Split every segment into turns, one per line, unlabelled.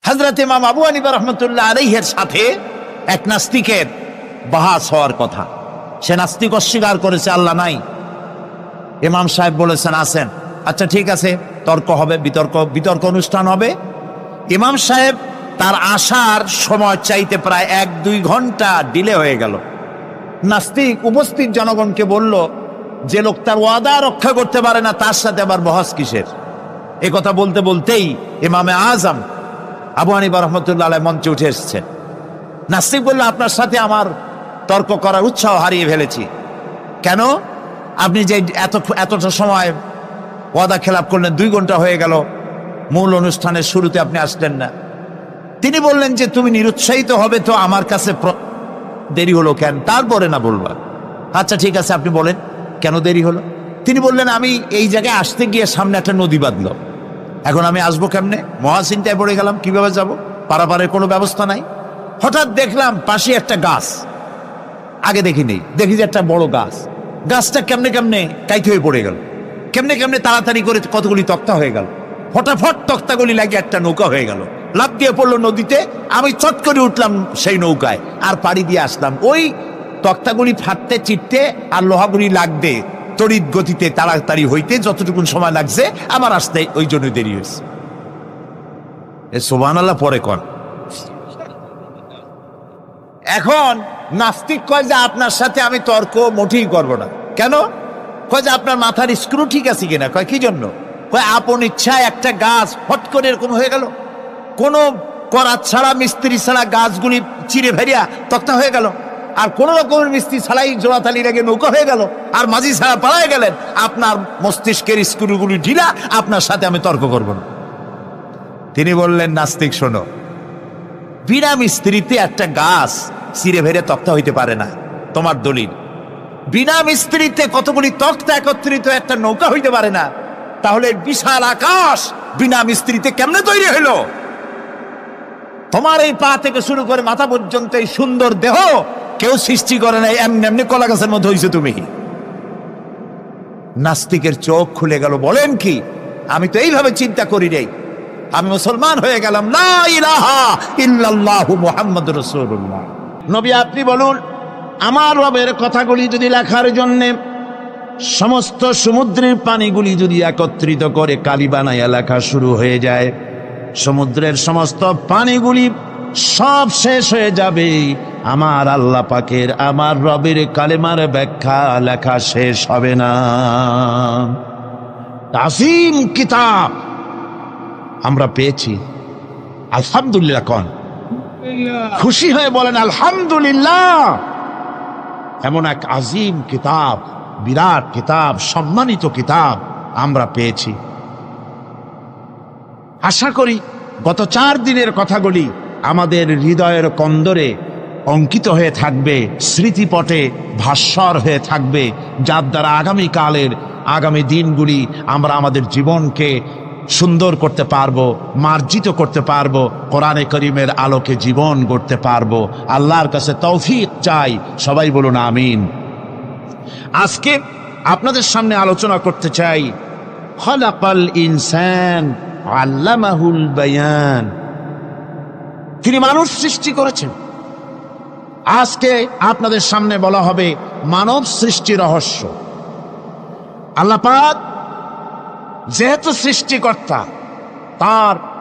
হযরত ইমাম আবু হানিফা রাহমাতুল্লাহ আলাইহির সাথে এক নাস্তিকের বাহাস হওয়ার কথা। সে নাস্তিক অস্বীকার করেছে আল্লাহ নাই। ইমাম সাহেব বলেছেন আসেন, আচ্ছা ঠিক আছে, তর্ক হবে, বিতর্ক অনুষ্ঠান হবে। ইমাম সাহেব তার আসার সময় চাইতে প্রায় 1-2 ঘন্টা ডিলে হয়ে গেল। নাস্তিক উপস্থিত জনগণকে বলল, যে লোক তার ওয়াদা রক্ষা করতে পারে না তার সাথে আবার বহস কিসের? এ কথা বলতে বলতেই ইমামে আজম আবু হানিফা রাহমাতুল্লাহ আলাইহি মঞ্চে উঠে এসেছেন। নাস্তিক বলল, আপনার সাথে আমার তর্ক করার উৎসাহ হারিয়ে ফেলেছি। কেন? আপনি যে এতটা সময় ওয়াদা খেলাপ করলেন, 2 ঘন্টা হয়ে গেল, মূল অনুষ্ঠানের শুরুতে আপনি আসলেন না। তিনি বললেন যে তুমি নিরুৎসাহিত হবে তো আমার কাছে দেরি হলো কেন? তারপরে না বলবা। আচ্ছা ঠিক আছে, আপনি বলেন কেন দেরি হলো? তিনি বললেন, আমি এই জায়গায় আসতে গিয়ে সামনে একটা নদী বাঁধলো, এখন আমি আসবো কেমনে? মহাচিন্তায় পড়ে গেলাম, কিভাবে যাব? পারাপারের কোনো ব্যবস্থা নাই। হঠাৎ দেখলাম পাশে একটা গাছ, আগে দেখিনি, দেখি যে একটা বড় গাছ। গাছটা কেমনে কেমনে কাইতে হয়ে পড়ে গেল, কেমনে কেমনে তাড়াতাড়ি করে কতগুলি তক্তা হয়ে গেল, ফটাফট তক্তাগুলি লাগিয়ে একটা নৌকা হয়ে গেল, লাফ দিয়ে পড়লো নদীতে। আমি চট করে উঠলাম সেই নৌকায় আর পাড়ি দিয়ে আসলাম। ওই তক্তাগুলি ফাটতে চিটতে আর লোহাগুলি লাগতে তড়িৎ গতিতে তাড়াতাড়ি হইতে যতটুকুন সময় লাগছে আমার আসতে ওই জন্য দেরি হয়েছে। সুবহানাল্লাহ পরে কন। এখন নাস্তিক কয় যে আপনার সাথে আমি তর্ক মোটেই করবো না। কেন? কয় যে আপনার মাথার স্ক্রু ঠিক আছে কিনা। কয় কি জন্য? কয় আপন ইচ্ছায় একটা গাছ হট করে এরকম হয়ে গেল, কোনো করাত ছাড়া মিস্ত্রি ছাড়া গাছগুলি চিরে ভেরিয়া তক্তা হয়ে গেল, আর কোন রকমের মিস্ত্রি ছাড়াই জোড়াতালি লেগে নৌকা হয়ে গেল, আর মাঝি ছাড়া পালায় গেলেন। আপনার মস্তিষ্কের স্ক্রুগুলি ঢিলা, আপনার সাথে আমি তর্ক করব না। তিনি বললেন, নাস্তিক শোনো, বিনা মিস্ত্রিতে একটা গাছ চিরে ভেরে তক্তা হইতে পারে না। তোমার দলিল। বিনা মিস্ত্রিতে কতগুলি তক্তা একত্রিত একটা নৌকা হইতে পারে না, তাহলে বিশাল আকাশ বিনা মিস্ত্রিতে কেমনে তৈরি হইল? তোমার এই পা থেকে শুরু করে মাথা পর্যন্ত এই সুন্দর দেহ কেউ সৃষ্টি করে নাই, এমনি এমনি কলা গাছের মধ্যে হইছো তুমি। নাস্তিকের চোখ খুলে গেল। বলেন কি? আমি তো এইভাবে চিন্তা করি রে, আমি মুসলমান হয়ে গেলাম। লা ইলাহা ইল্লাল্লাহু মুহাম্মাদুর রাসূলুল্লাহ। নবী আপনি বলুন, আমার রবের কথাগুলি যদি লেখার জন্য সমস্ত সমুদ্রের পানিগুলি যদি একত্রিত করে কালি বানাইয়া লেখা শুরু হয়ে যায়, সমুদ্রের সমস্ত পানিগুলি সব শেষ হয়ে যাবে, আমার আল্লাহ পাকের, আমার রবের কালেমার ব্যাখ্যা লেখা শেষ হবে না। আজিম কিতাব আমরা পেয়েছি, আলহামদুলিল্লাহ। কোন খুশি হয়ে বলেন আলহামদুলিল্লাহ। এমন এক আজিম কিতাব, বিরাট কিতাব, সম্মানিত কিতাব আমরা পেয়েছি। আশা করি গত 4 দিনের কথাগুলি আমাদের হৃদয়ের কন্দরে অঙ্কিত হয়ে থাকবে, স্মৃতিপটে ভাস্বর হয়ে থাকবে, যার দ্বারা আগামী দিনগুলি আমরা আমাদের জীবনকে সুন্দর করতে পারবো, মার্জিত করতে পারবো, কোরআনে করিমের আলোকে জীবন গড়তে পারবো। আল্লাহর কাছে তৌফিক চাই, সবাই বলুন আমিন। আজকে আপনাদের সামনে আলোচনা করতে চাই খলাকাল ইনসান আল্লামাহুল বায়ান। তিনি মানুষ সৃষ্টি করেছেন। আজকে আপনাদের সামনে বলা হবে মানব সৃষ্টি রহস্য। আল্লাহ পাক যেহেতু সৃষ্টিকর্তা,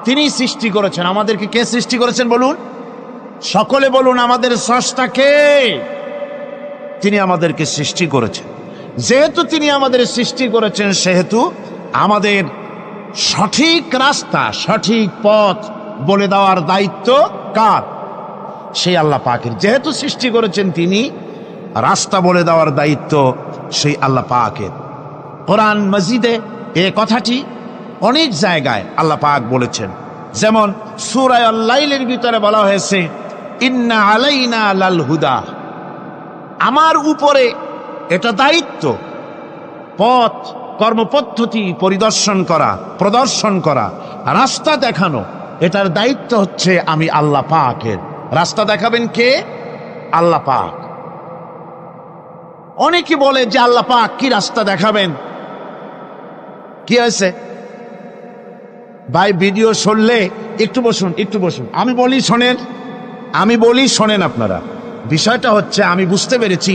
তিনি সৃষ্টি করেছেন। আমাদেরকে কে সৃষ্টি করেছেন বলুন? সকলে বলুন, আমাদের স্রষ্টা কে? তিনি আমাদেরকে সৃষ্টি করেছেন। যেহেতু তিনি আমাদের সৃষ্টি করেছেন, সেহেতু আমাদের সঠিক রাস্তা, সঠিক পথ বলে দেওয়ার দায়িত্ব কার? সেই আল্লাহ পাকের। যেহেতু সৃষ্টি করেছেন তিনি, রাস্তা বলে দেওয়ার দায়িত্ব সেই আল্লাহ পাকের। কোরআন মাজিদে এই কথাটি অনেক জায়গায় আল্লাহ পাক বলেছেন। যেমন সূরা আল-লাইলের ভিতরে বলা হয়েছে, ইন্না আলাইনা লাল হুদা, আমার উপরে এটা দায়িত্ব, পথ কর্মপদ্ধতি প্রদর্শন করা, রাস্তা দেখানো, এটার দায়িত্ব হচ্ছে আমি আল্লাহ পাকের। রাস্তা দেখাবেন কে? আল্লাহ পাক। অনেকে বলে যে আল্লাহ পাক কি রাস্তা দেখাবেন? কি হয়েছে? ভাই ভিডিও শুনলে একটু বসুন, একটু বসুন, আমি বলি শোনেন আপনারা। বিষয়টা হচ্ছে আমি বুঝতে পেরেছি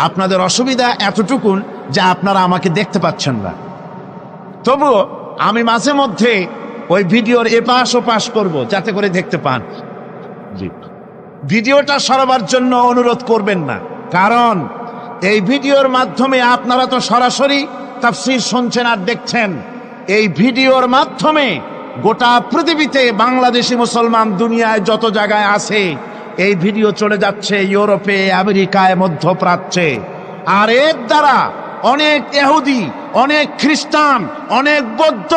আপনাদের অসুবিধা এতটুকুন যে আপনারা আমাকে দেখতে পাচ্ছেন না, তবুও আমি মাঝে মধ্যে ওই ভিডিওর এপাশ ওপাশ করব যাতে করে দেখতে পান। জি, ভিডিওটা সরাবার জন্য অনুরোধ করবেন না, কারণ এই ভিডিওর মাধ্যমে আপনারা তো সরাসরি তাফসীর শুনছেন আর দেখছেন। এই ভিডিওর মাধ্যমে গোটা পৃথিবীতে বাংলাদেশি মুসলমান দুনিয়ায় যত জায়গায় আছে এই ভিডিও চলে যাচ্ছে, ইউরোপে, আমেরিকায়, মধ্যপ্রাচ্যে। আর এর দ্বারা অনেক ইহুদি, অনেক খ্রিস্টান, অনেক বৌদ্ধ,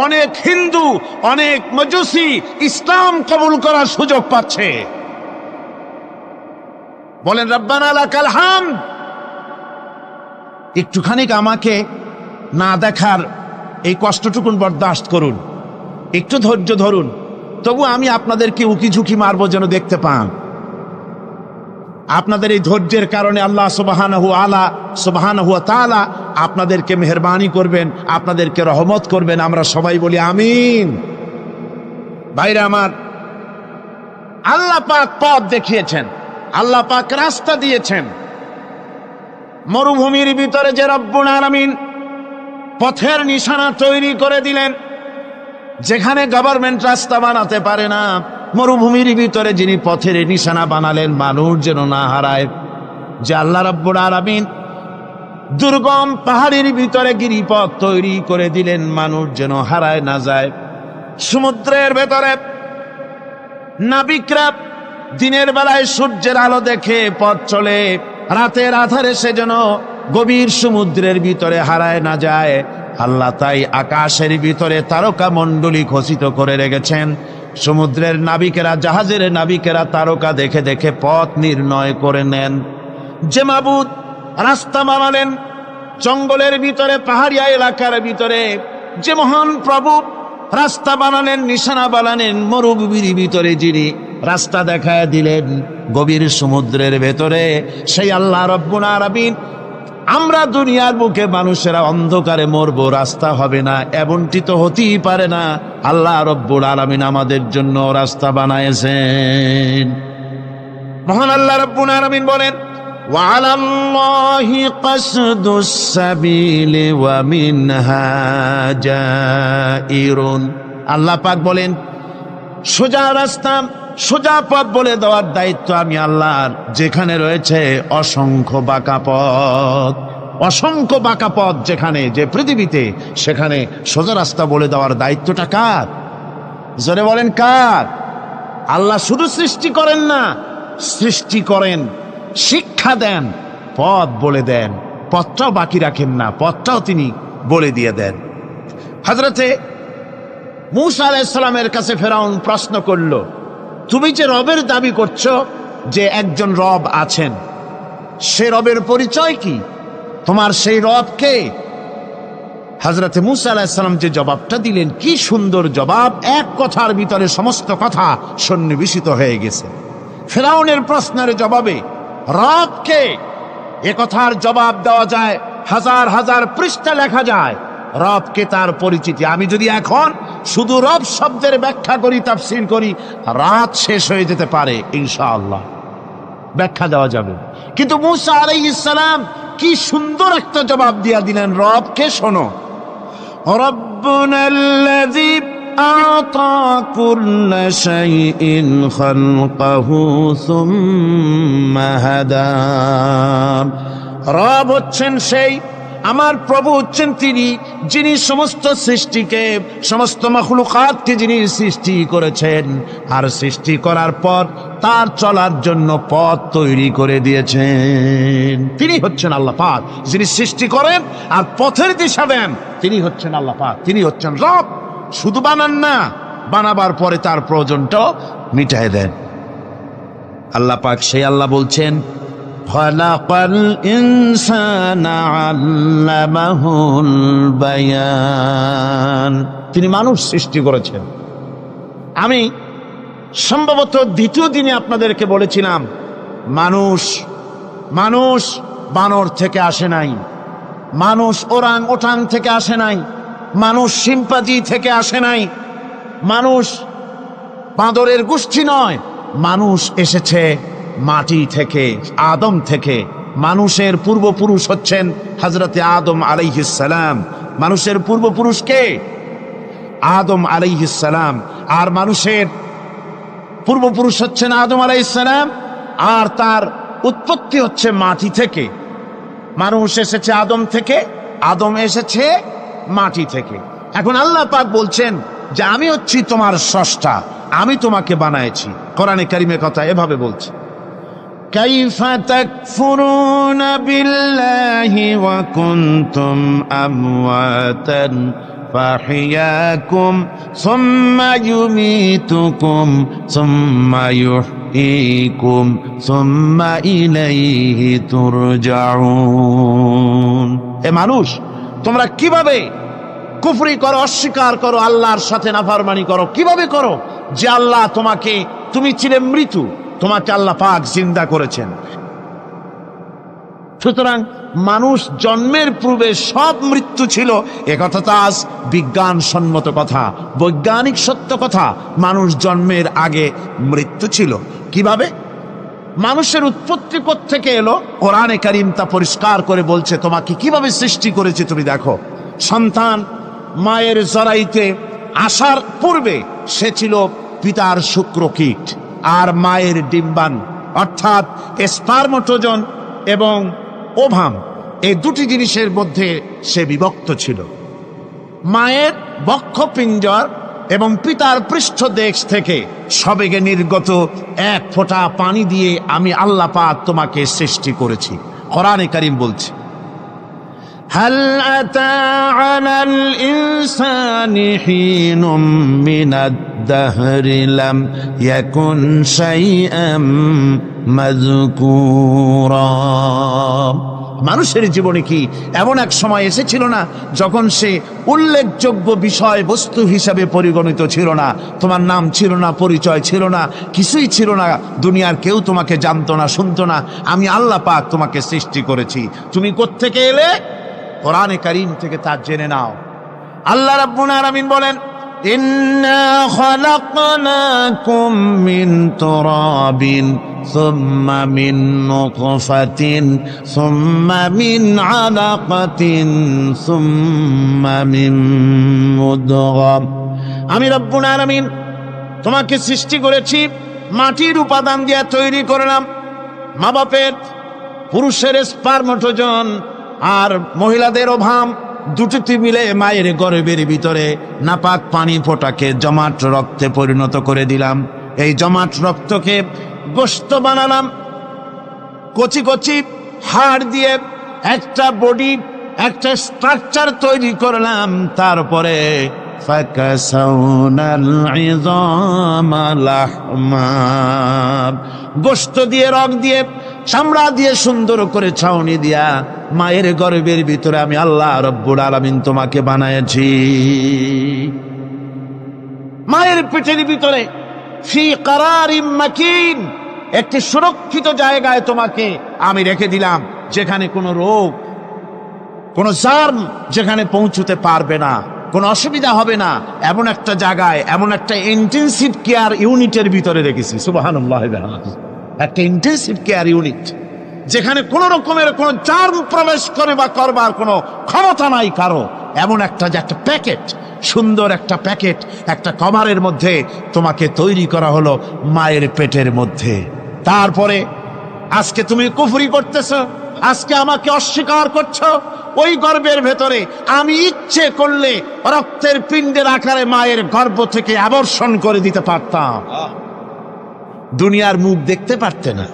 অনেক হিন্দু, অনেক মজুসি ইসলাম কবুল করার সুযোগ পাচ্ছে। বলেন রব্বানা লাকাল হামদ। একটুখানি আমাকে না দেখার এই কষ্টটুকুন বরদাস্ত করুন, একটু ধৈর্য ধরুন, তবু আমি আপনাদেরকে উকি ঝুঁকি মারবো যেন দেখতে পান। আপনাদের এই ধৈর্যের কারণে আল্লাহ সুবহানাহু ওয়া তাআলা আপনাদেরকে মেহেরবানি করবেন, আপনাদেরকে রহমত করবেন। আমরা সবাই বলি আমিন। ভাইরা আমার, আল্লাহ পাক পথ দেখিয়েছেন, আল্লাহ পাক রাস্তা দিয়েছেন। মরুভূমির ভিতরে যে রব্বুল আলামিন পথের নিশানা তৈরি করে দিলেন, যেখানে গভর্নমেন্ট রাস্তা বানাতে পারে না, মরুভূমির ভিতরে যিনি পথের নিশানা বানালেন মানুষ যেন না হারায়, যে আল্লাহ রাব্বুল আলামিন দুর্গম পাহাড়ের ভিতরে গিরিপথ তৈরি করে দিলেন মানুষ যেন হারায় না যায়। সমুদ্রের ভেতরে নাবিকরা দিনের বেলায় সূর্যের আলো দেখে পথ চলে, রাতের আধারে সে যেন গভীর সমুদ্রের ভিতরে হারায় না যায়। আল্লাহ তাই আকাশের ভিতরে তারকা মণ্ডলী খচিত করে রেখেছেন। সমুদ্রের নাবিকেরা, জাহাজের নাবিকেরা তারকা দেখে দেখে পথ নির্ণয় করে নেন। যে মাবুদ রাস্তা বানালেন জঙ্গলের ভিতরে, পাহাড়িয়া এলাকার ভিতরে, যে মহান প্রভু রাস্তা বানালেন, নিশানা বানালেন মরুভূমির ভিতরে, যিনি রাস্তা দেখায় দিলেন গভীর সমুদ্রের ভেতরে, সেই আল্লাহ রব্বুল আলামিন। আমরা দুনিয়ার বুকে মানুষেরা অন্ধকারে মরবো, রাস্তা হবে না, এমনটি তো হতেই পারে না। আল্লাহ রব্বুল আলামিন আমাদের জন্য রাস্তা বানায়েছেন। মহান আল্লাহ রব্বুল আলামিন বলেন, ওয়া আলাল্লাহি কাসদুস সাবিলি ওয়া মিনহা জাইরুন। আল্লাহ পাক বলেন, সোজা রাস্তা, সোজা পথ বলে দেওয়ার দায়িত্ব আমি আল্লাহর। যেখানে রয়েছে অসংখ্য বাঁকা পথ, অসংখ্য বাঁকা পথ যেখানে, যে পৃথিবীতে, সেখানে সোজা রাস্তা বলে দেওয়ার দায়িত্বটা কার? জোরে বলেন কার? আল্লাহ শুধু সৃষ্টি করেন না, সৃষ্টি করেন, শিক্ষা দেন, পথ বলে দেন, পথটাও বাকি রাখেন না, পথটাও তিনি বলে দিয়ে দেন। হযরতে মূসা আলাইহিস সালামের কাছে ফেরাউন প্রশ্ন করল, তুমি যে রবের দাবি করছো, যে একজন রব আছেন, সে রবের পরিচয় কি? তোমার সেই রব কে? হযরতে মূসা আলাইহিস সালাম যে জবাবটা দিলেন, কি সুন্দর জবাব! এক কথার ভিতরে সমস্ত কথা সন্নিবেশিত হয়ে গেছে। ফেরাউনের প্রশ্নের জবাবে রব কে, এ কথার জবাব দেওয়া যায়, হাজার হাজার পৃষ্ঠা লেখা যায়। রবকে, তার পরিচিতি। আমি যদি এখন শুধু রব শব্দের ব্যাখ্যা করি, তাফসীর করি, রাত শেষ হয়ে যেতে পারে, ইনশাআল্লাহ ব্যাখ্যা দেওয়া যাবে। কিন্তু মূসা আলাইহিস সালাম কি সুন্দর একটা জবাব দিয়া দিলেন রবকে। শোনো, রব্বুনাল্লাযী আ'তা কুল্লা শাইইন খালকাহু সুম্মা হাদা। রব হচ্ছেন সেই, আমার প্রভু হচ্ছেন তিনি, যিনি সমস্ত সৃষ্টিকে, সমস্ত মাখলুকাতকে যিনি সৃষ্টি করেছেন, আর সৃষ্টি করার পর তার চলার জন্য পথ তৈরি করে দিয়েছেন। তিনি হচ্ছেন আল্লাহ পাক, যিনি সৃষ্টি করেন আর পথের দিশা দেন। তিনি হচ্ছেন আল্লাহ পাক, তিনি হচ্ছেন রব। শুধু বানান না, বানাবার পরে তার প্রয়োজনটাও মিটায় দেন। আল্লাহ পাক সেই আল্লাহ বলছেন, খালাকাল ইনসানা আল্লামাহুল বায়ান। তিনি মানুষ সৃষ্টি করেছেন। আমি সম্ভবত দ্বিতীয় দিনে আপনাদেরকে বলেছিলাম, মানুষ বানর থেকে আসে নাই, মানুষ ওরাং ওটাং থেকে আসে নাই, মানুষ শিম্পাঞ্জি থেকে আসে নাই, মানুষ বাঁদরের গোষ্ঠী নয়, মানুষ এসেছে মাটি থেকে, আদম থেকে। মানুষের পূর্বপুরুষ হচ্ছেন হযরতে আদম আলাইহিস সালাম। মানুষের পূর্বপুরুষ কে? আদম আলাইহিস সালাম। আর মানুষের পূর্বপুরুষ হচ্ছেন আদম আলাইহিস সালাম, আর তার উৎপত্তি হচ্ছে মাটি থেকে। মানুষ এসেছে আদম থেকে, আদম এসেছে মাটি থেকে। এখন আল্লাহ পাক বলছেন যে আমি হচ্ছি তোমার স্রষ্টা, আমি তোমাকে বানাইছি। কোরআনে কারিমে কথা এভাবে বলছে, কাইফা তাকফুরুনা বিল্লাহি ওয়া কুনতুম আমওয়াতান ফাহিয়াকুম সুম্মা ইউমীতুকুম সুম্মা ইউহয়ীকুম সুম্মা ইলাইহি তুরজাউন। এ মানুষ, তোমরা কিভাবে কুফরি করো, অস্বীকার করো, আল্লাহর সাথে নাফরমানি করো? কিভাবে করো যে আল্লাহ তোমাকে, তুমি ছিলে মৃত্যু, তোমাকে আল্লাহ পাক জিন্দা করেছেন। সুতরাং মানুষ জন্মের পূর্বে সব মৃত্যু ছিল, একথা তো আজ বিজ্ঞানসম্মত কথা, বৈজ্ঞানিক সত্য কথা। মানুষ জন্মের আগে মৃত্যু ছিল। কিভাবে? মানুষের উৎপত্তি কোত্থেকে এলো? কোরআনে কারীম তা পরিষ্কার করে বলছে। তোমাকে কিভাবে সৃষ্টি করেছে তুমি দেখো। সন্তান মায়ের জরাইতে আসার পূর্বে সে ছিল পিতার শুক্রকীট আর মায়ের ডিম্বাণু, অর্থাৎ স্পার্মটোজন এবং ওভাম, এই দুটি জিনিসের মধ্যে সে বিভক্ত ছিল। মায়ের বক্ষপিঞ্জর এবং পিতার পৃষ্ঠদেশ থেকে সবেগে নির্গত এক ফোঁটা পানি দিয়ে আমি আল্লাহ পাক তোমাকে সৃষ্টি করেছি। কোরআনে কারীম বলছে, হাল আতা আলাল ইনসানি হিনুম মিনাদ দাহরি লাম ইয়াকুন শাইআম মাযকুরা। মানুষের জীবনে কি এমন এক সময় এসেছিল না যখন সে উল্লেখযোগ্য বিষয় বস্তু হিসাবে পরিগণিত ছিল না? তোমার নাম ছিল না, পরিচয় ছিল না, কিছুই ছিল না, দুনিয়ার কেউ তোমাকে জানতো না, শুনতো না। আমি আল্লাহ পাক তোমাকে সৃষ্টি করেছি। তুমি কোত্থেকে এলে? কোরআনে কারীম থেকে তা জেনে নাও। আল্লাহ রাব্বুল আলামিন বলেন, ইন্না খালাকনাকুম মিন তুরাবিন সুম্মা মিন নুতফাতিন সুম্মা মিন আলাকাতিন সুম্মা মিন মুদগাম। আমি রব্বুল আলামিন তোমাকে সৃষ্টি করেছি, মাটির উপাদান দিয়ে তৈরি করলাম। মা বাপের, পুরুষের স্পার্মটোজন আর মহিলাদের ওভাম দুটিতে মিলে মায়ের গর্ভের ভিতরে নাপাক পানি ফোঁটাকে জমাট রক্তে পরিণত করে দিলাম। এই জমাট রক্তকে গোশত বানালাম, কচি কচি হাড় দিয়ে একটা বডি, একটা স্ট্রাকচার তৈরি করলাম। তারপরে ফাকাসাউনাল ইযামা লাহমা, গোশত দিয়ে, রগ দিয়ে, চামড়া দিয়ে সুন্দর করে ছাউনি দিয়া মায়ের গর্ভের ভিতরে আমি আল্লাহ রব্বুল আলামিন তোমাকে বানাইছি। মায়ের পেটের ভিতরে ফি কারারিম মাকিন, একটি সুরক্ষিত জায়গায় তোমাকে আমি রেখে দিলাম, যেখানে কোনো রোগ, কোনো জার্ম যেখানে পৌঁছতে পারবে না, কোনো অসুবিধা হবে না। এমন একটা জায়গায়, এমন একটা ইন্টেনসিভ কেয়ার ইউনিটের ভিতরে রেখেছি। সুবহানাল্লাহ, একটা ইন্টেনসিভ কেয়ার ইউনিট যেখানে কোন রকমের কোন জার্ম প্রবেশ করে বা করবার কোনো ক্ষমতা নাই কারো। এমন একটা যে একটা প্যাকেট, সুন্দর একটা প্যাকেট, একটা কভারের মধ্যে তোমাকে তৈরি করা হলো মায়ের পেটের মধ্যে। তারপরে আজকে তুমি কুফরি করতেছ, আজকে আমাকে অস্বীকার করছো। ওই গর্ভের ভেতরে আমি ইচ্ছে করলে রক্তের পিণ্ডের আকারে মায়ের গর্ভ থেকে আবর্ষণ করে দিতে পারতাম, দুনিয়ার মুখ দেখতে পারতে না।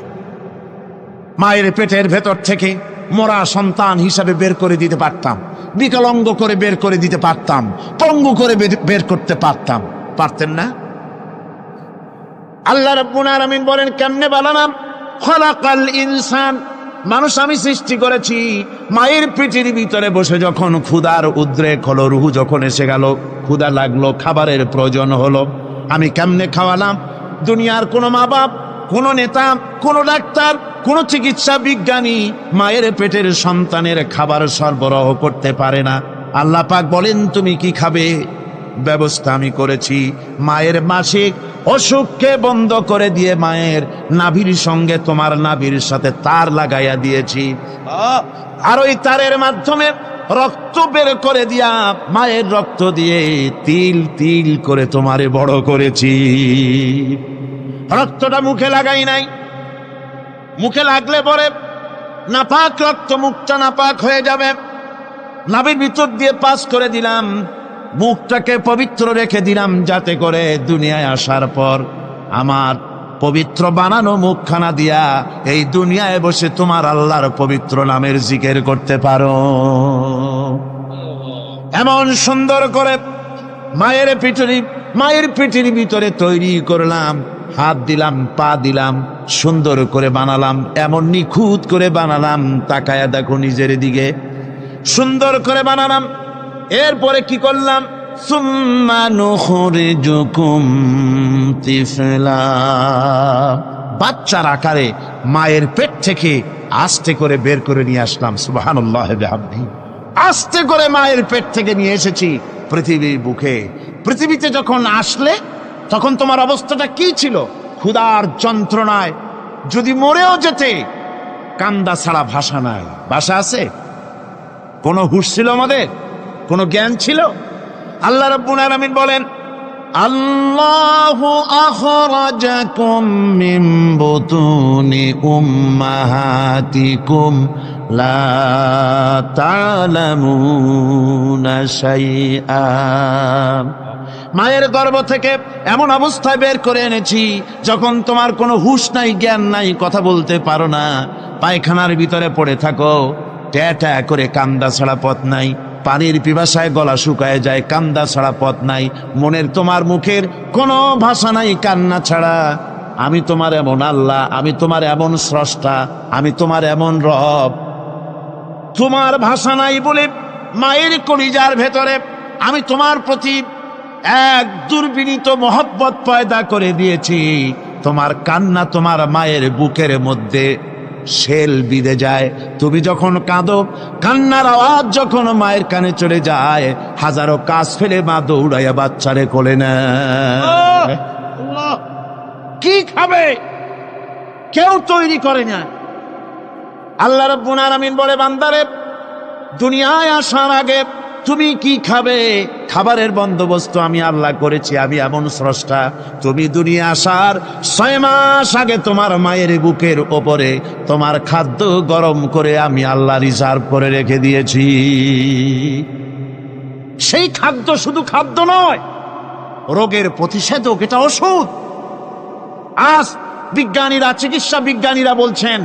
মায়ের পেটের ভেতর থেকে মরা সন্তান হিসাবে বের করে দিতে পারতাম, বিকলাঙ্গ করে বের করে দিতে পারতাম, পঙ্গু করে বের করতে পারতাম। পারতেন না? আল্লাহ রাব্বুল আলামিন বলেন, কেমনে বানালাম? খলাকাল ইনসান, মানুষ আমি সৃষ্টি করেছি মায়ের পেটের ভিতরে বসে। যখন ক্ষুধার উদ্রেক হলো, রুহু যখন এসে গেল, ক্ষুধা লাগলো, খাবারের প্রয়োজন হলো, আমি কেমনে খাওয়ালাম? দুনিয়ার কোনো মা বাপ, কোনো নেতা, কোনো ডাক্তার, কোনো চিকিৎসা বিজ্ঞানী মায়ের পেটের সন্তানের খাবার সরবরাহ করতে পারে না। আল্লাহ পাক বলেন, তুমি কি খাবে? ব্যবস্থা আমি করেছি। মায়ের মাসিক অসুখকে বন্ধ করে দিয়ে মায়ের নাভির সঙ্গে তোমার নাভির সাথে তার লাগাইয়া দিয়েছি, আর ওই তারের মাধ্যমে রক্ত বের করে দিয়া মায়ের রক্ত দিয়ে তিল তিল করে তোমারে বড় করেছি। রক্তটা মুখে লাগাই নাই, মুখে লাগলে পরে নাপাক রক্ত, মুখটা নাপাক হয়ে যাবে। নাভির ভিতর দিয়ে পাস করে দিলাম, মুখটাকে পবিত্র রেখে দিলাম, যাতে করে দুনিয়ায় আসার পর আমার পবিত্র বানানো মুখখানা দিয়া এই দুনিয়ায় বসে তোমার আল্লাহর পবিত্র নামের জিকির করতে পারো। এমন সুন্দর করে মায়ের পিঠের ভিতরে তৈরি করলাম, হাত দিলাম, পা দিলাম, সুন্দর করে বানালাম, এমন নিখুঁত করে বানালাম, তাকায়া দেখো নিজের দিকে, সুন্দর করে বানালাম। এরপরে কি করলাম, সুম্মা নুখরিজুকুম তিফলা, বাচ্চার আকারে মায়ের পেট থেকে আস্তে করে বের করে নিয়ে আসলাম। সুবহানাল্লাহ বিহামদিহি, আস্তে করে মায়ের পেট থেকে নিয়ে এসেছি পৃথিবীর বুকে। পৃথিবীতে যখন আসলে তখন তোমার অবস্থাটা কি ছিল? ক্ষুধার যন্ত্রণায় যদি মরেও যেতে, কান্দা ছাড়া ভাষা নাই। ভাষা আছে? কোন হুঁশ ছিল আমাদের? কোন জ্ঞান ছিল? আল্লাহ রাব্বুল আলামিন বলেন, আল্লাহু আখরাজাকুম মিন বুতুনি উম্মাহাতিকুম লা তা'লামুনা শাইআ, মায়ের গর্ভ থেকে এমন অবস্থায় বের করে এনেছি যখন তোমার কোনো হুঁশ নাই, জ্ঞান নাই, কথা বলতে পারো না, পায়খানার ভিতরে পড়ে থাকো, ট্যা ট্যা করে, কান্দা ছাড়া পথ নাই, পানির পিপাসায় গলা শুকায় যায়, কান্দা ছাড়া পথ নাই, মনের তোমার মুখের কোনো ভাষা নাই কান্না ছাড়া। আমি তোমার এমন আল্লাহ, আমি তোমার এমন স্রষ্টা, আমি তোমার এমন রব। তোমার ভাষা নাই বলে মায়ের কলিজার ভেতরে আমি তোমার প্রতি এক দুর্বিনীত মহব্বত পয়দা করে দিয়েছি। তোমার কান্না তোমার মায়ের বুকের মধ্যে শেল বিঁধে যায়। তুমি যখন কাঁদো, কান্নার আওয়াজ যখন মায়ের কানে চলে যায়, হাজারো কাজ ফেলে মা দৌড়াইয়া বাচ্চারে কোলে নেয়। কি খাবে কেউ তৈরি করে না। আল্লাহ রাব্বুল আলামিন বলে, বান্দারে, দুনিয়ায় আসার আগে তুমি কি খাবে, খাবারের বন্দোবস্ত আমি আল্লাহ করেছি, আমি এমন স্রষ্টা। তুমি দুনিয়া আসার 6 মাস আগে তোমার মায়ের বুকের ওপরে তোমার খাদ্য গরম করে আমি আল্লাহ রিজার্ভ করে রেখে দিয়েছি। সেই খাদ্য শুধু খাদ্য নয়, রোগের প্রতিষেধক, এটা ওষুধ। আজ বিজ্ঞানীরা, চিকিৎসা বিজ্ঞানীরা বলছেন,